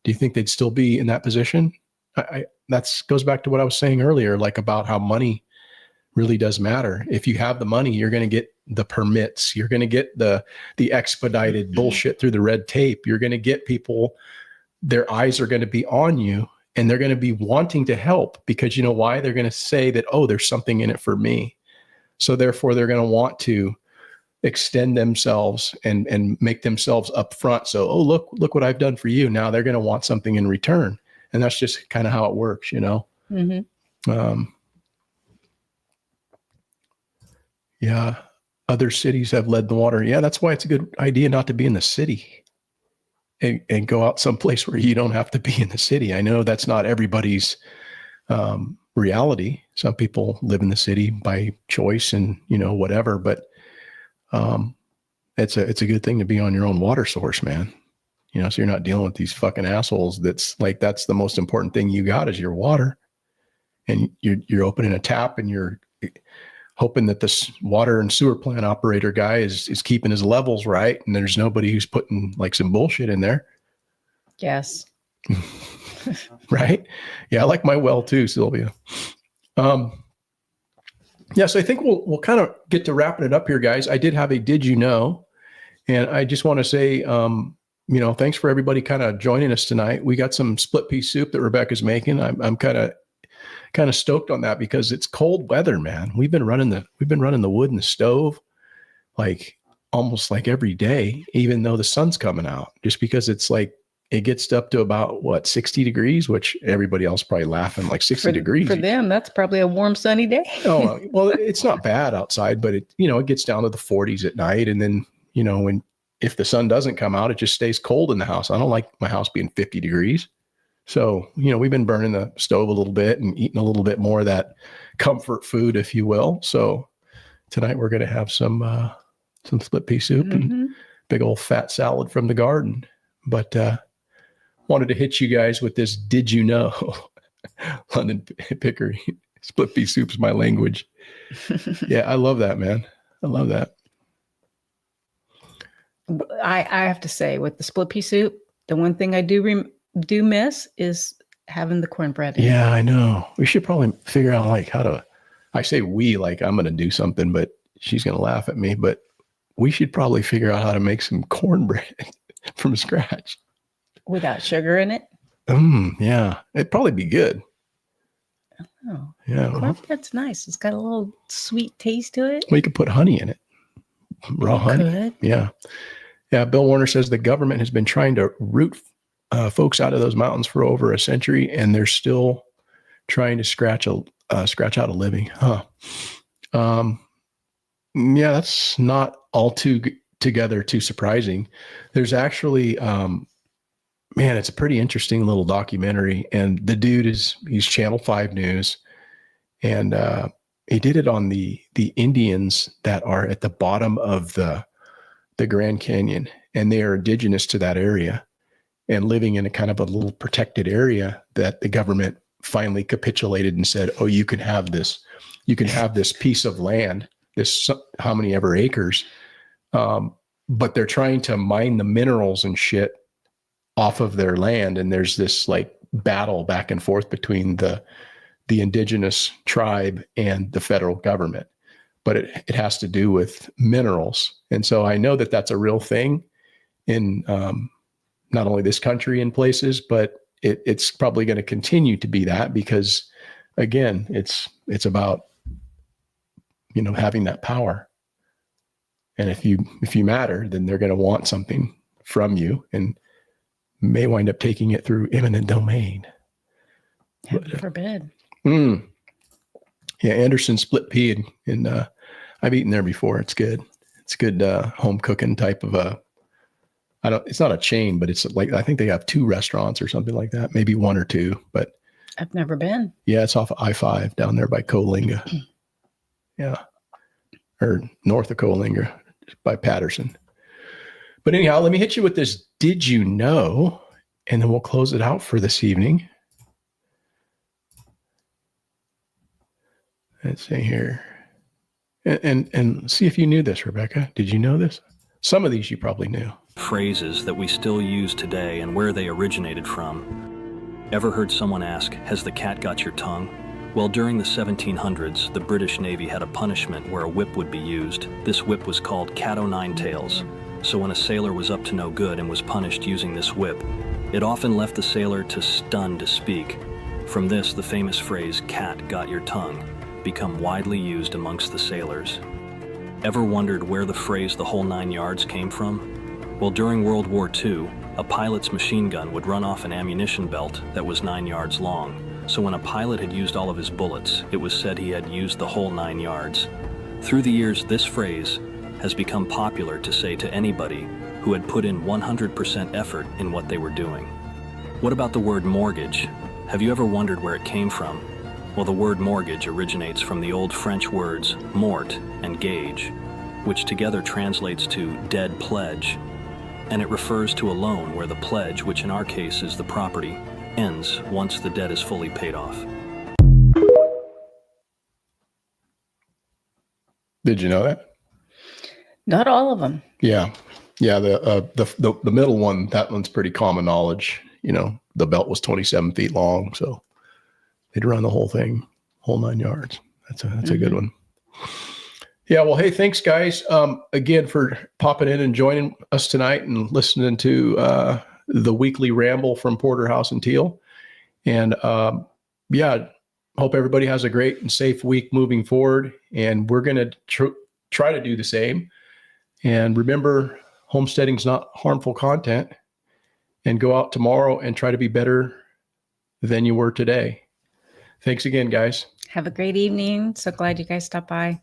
Do you think they'd still be in that position? That goes back to what I was saying earlier, like about how money really does matter. If you have the money, you're going to get the permits. You're going to get the expedited bullshit through the red tape. You're going to get people, their eyes are going to be on you. And they're going to be wanting to help because you know why? They're going to say that, oh, there's something in it for me. So therefore, they're going to want to extend themselves and make themselves upfront. So, oh, look what I've done for you. Now they're going to want something in return. And that's just kind of how it works, you know? Yeah. Other cities have led the water. Yeah, that's why it's a good idea not to be in the city. And go out someplace where you don't have to be in the city. I know that's not everybody's reality. Some people live in the city by choice and, you know, whatever, but it's a good thing to be on your own water source, man. You know, so you're not dealing with these fucking assholes. That's the most important thing you got is your water. And you're opening a tap and you're hoping that this water and sewer plant operator guy is keeping his levels right. And there's nobody who's putting like some bullshit in there. Yes. Right. Yeah. I like my well too, Sylvia. Yeah. So I think we'll kind of get to wrapping it up here, guys. I did have a, did you know? And I just want to say, you know, thanks for everybody kind of joining us tonight. We got some split pea soup that Rebecca's making. I'm kind of stoked on that because it's cold weather, man. We've been running the wood in the stove like almost like every day, even though the sun's coming out, just because it's like, it gets up to about 60 degrees, which everybody else probably laughing like 60 degrees. For them, that's probably a warm, sunny day. Oh, well, it's not bad outside, but it gets down to the 40s at night. And then, you know, if the sun doesn't come out, it just stays cold in the house. I don't like my house being 50 degrees. So, you know, we've been burning the stove a little bit and eating a little bit more of that comfort food, if you will. So tonight we're going to have some split pea soup and big old fat salad from the garden. But wanted to hit you guys with this. Did you know? London Pickery split pea soup's my language. Yeah, I love that, man. I love that. I have to say, with the split pea soup, the one thing I do miss is having the cornbread. Yeah, I know. We should probably figure out like how to, I say we, like I'm going to do something, but she's going to laugh at me, but we should probably figure out how to make some cornbread from scratch. Without sugar in it? Yeah. It'd probably be good. Oh, yeah. Cornbread's nice. It's got a little sweet taste to it. We could put honey in it. Raw honey. Could. Yeah. Yeah. Bill Warner says the government has been trying to root folks out of those mountains for over a century, and they're still trying to scratch out a living. Huh. Yeah, that's not all together too surprising. There's actually, man, it's a pretty interesting little documentary, and the dude he's Channel 5 News, and he did it on the Indians that are at the bottom of the Grand Canyon, and they are indigenous to that area and living in a kind of a little protected area that the government finally capitulated and said, oh, you can have this piece of land, this how many ever acres. But they're trying to mine the minerals and shit off of their land. And there's this like battle back and forth between the indigenous tribe and the federal government, but it has to do with minerals. And so I know that that's a real thing in, not only this country in places, but it's probably going to continue to be that because again, it's about, you know, having that power. And if you matter, then they're going to want something from you and may wind up taking it through eminent domain. Heaven forbid. Yeah, Anderson split pea, and I've eaten there before. It's good. It's good home cooking type of it's not a chain, but it's like, I think they have 2 restaurants or something like that, maybe 1 or 2, but I've never been. yeah, it's off of I-5 down there by Coalinga. Yeah. Or north of Coalinga by Patterson. But anyhow, let me hit you with this. Did you know? And then we'll close it out for this evening. Let's see here. And see if you knew this, Rebecca. Did you know this? Some of these you probably knew. Phrases that we still use today and where they originated from. Ever heard someone ask, has the cat got your tongue? Well, during the 1700s, the British Navy had a punishment where a whip would be used. This whip was called cat o' nine tails. So when a sailor was up to no good and was punished using this whip, it often left the sailor too stunned to speak. From this, the famous phrase, cat got your tongue, become widely used amongst the sailors. Ever wondered where the phrase the whole 9 yards came from? Well, during World War II, a pilot's machine gun would run off an ammunition belt that was 9 yards long. So when a pilot had used all of his bullets, it was said he had used the whole 9 yards. Through the years, this phrase has become popular to say to anybody who had put in 100% effort in what they were doing. What about the word mortgage? Have you ever wondered where it came from? Well, the word mortgage originates from the old French words mort and gage, which together translates to dead pledge, and it refers to a loan where the pledge, which in our case is the property, ends once the debt is fully paid off. Did you know that? Not all of them. Yeah. Yeah. The middle one, that one's pretty common knowledge. You know, the belt was 27 feet long. So they'd run the whole thing, whole 9 yards. That's a good one. Yeah. Well, hey, thanks guys. Again, for popping in and joining us tonight and listening to, the weekly ramble from Porterhouse and Teal. And yeah, hope everybody has a great and safe week moving forward. And we're going to try to do the same. And remember, homesteading's not harmful content. And go out tomorrow and try to be better than you were today. Thanks again, guys. Have a great evening. So glad you guys stopped by.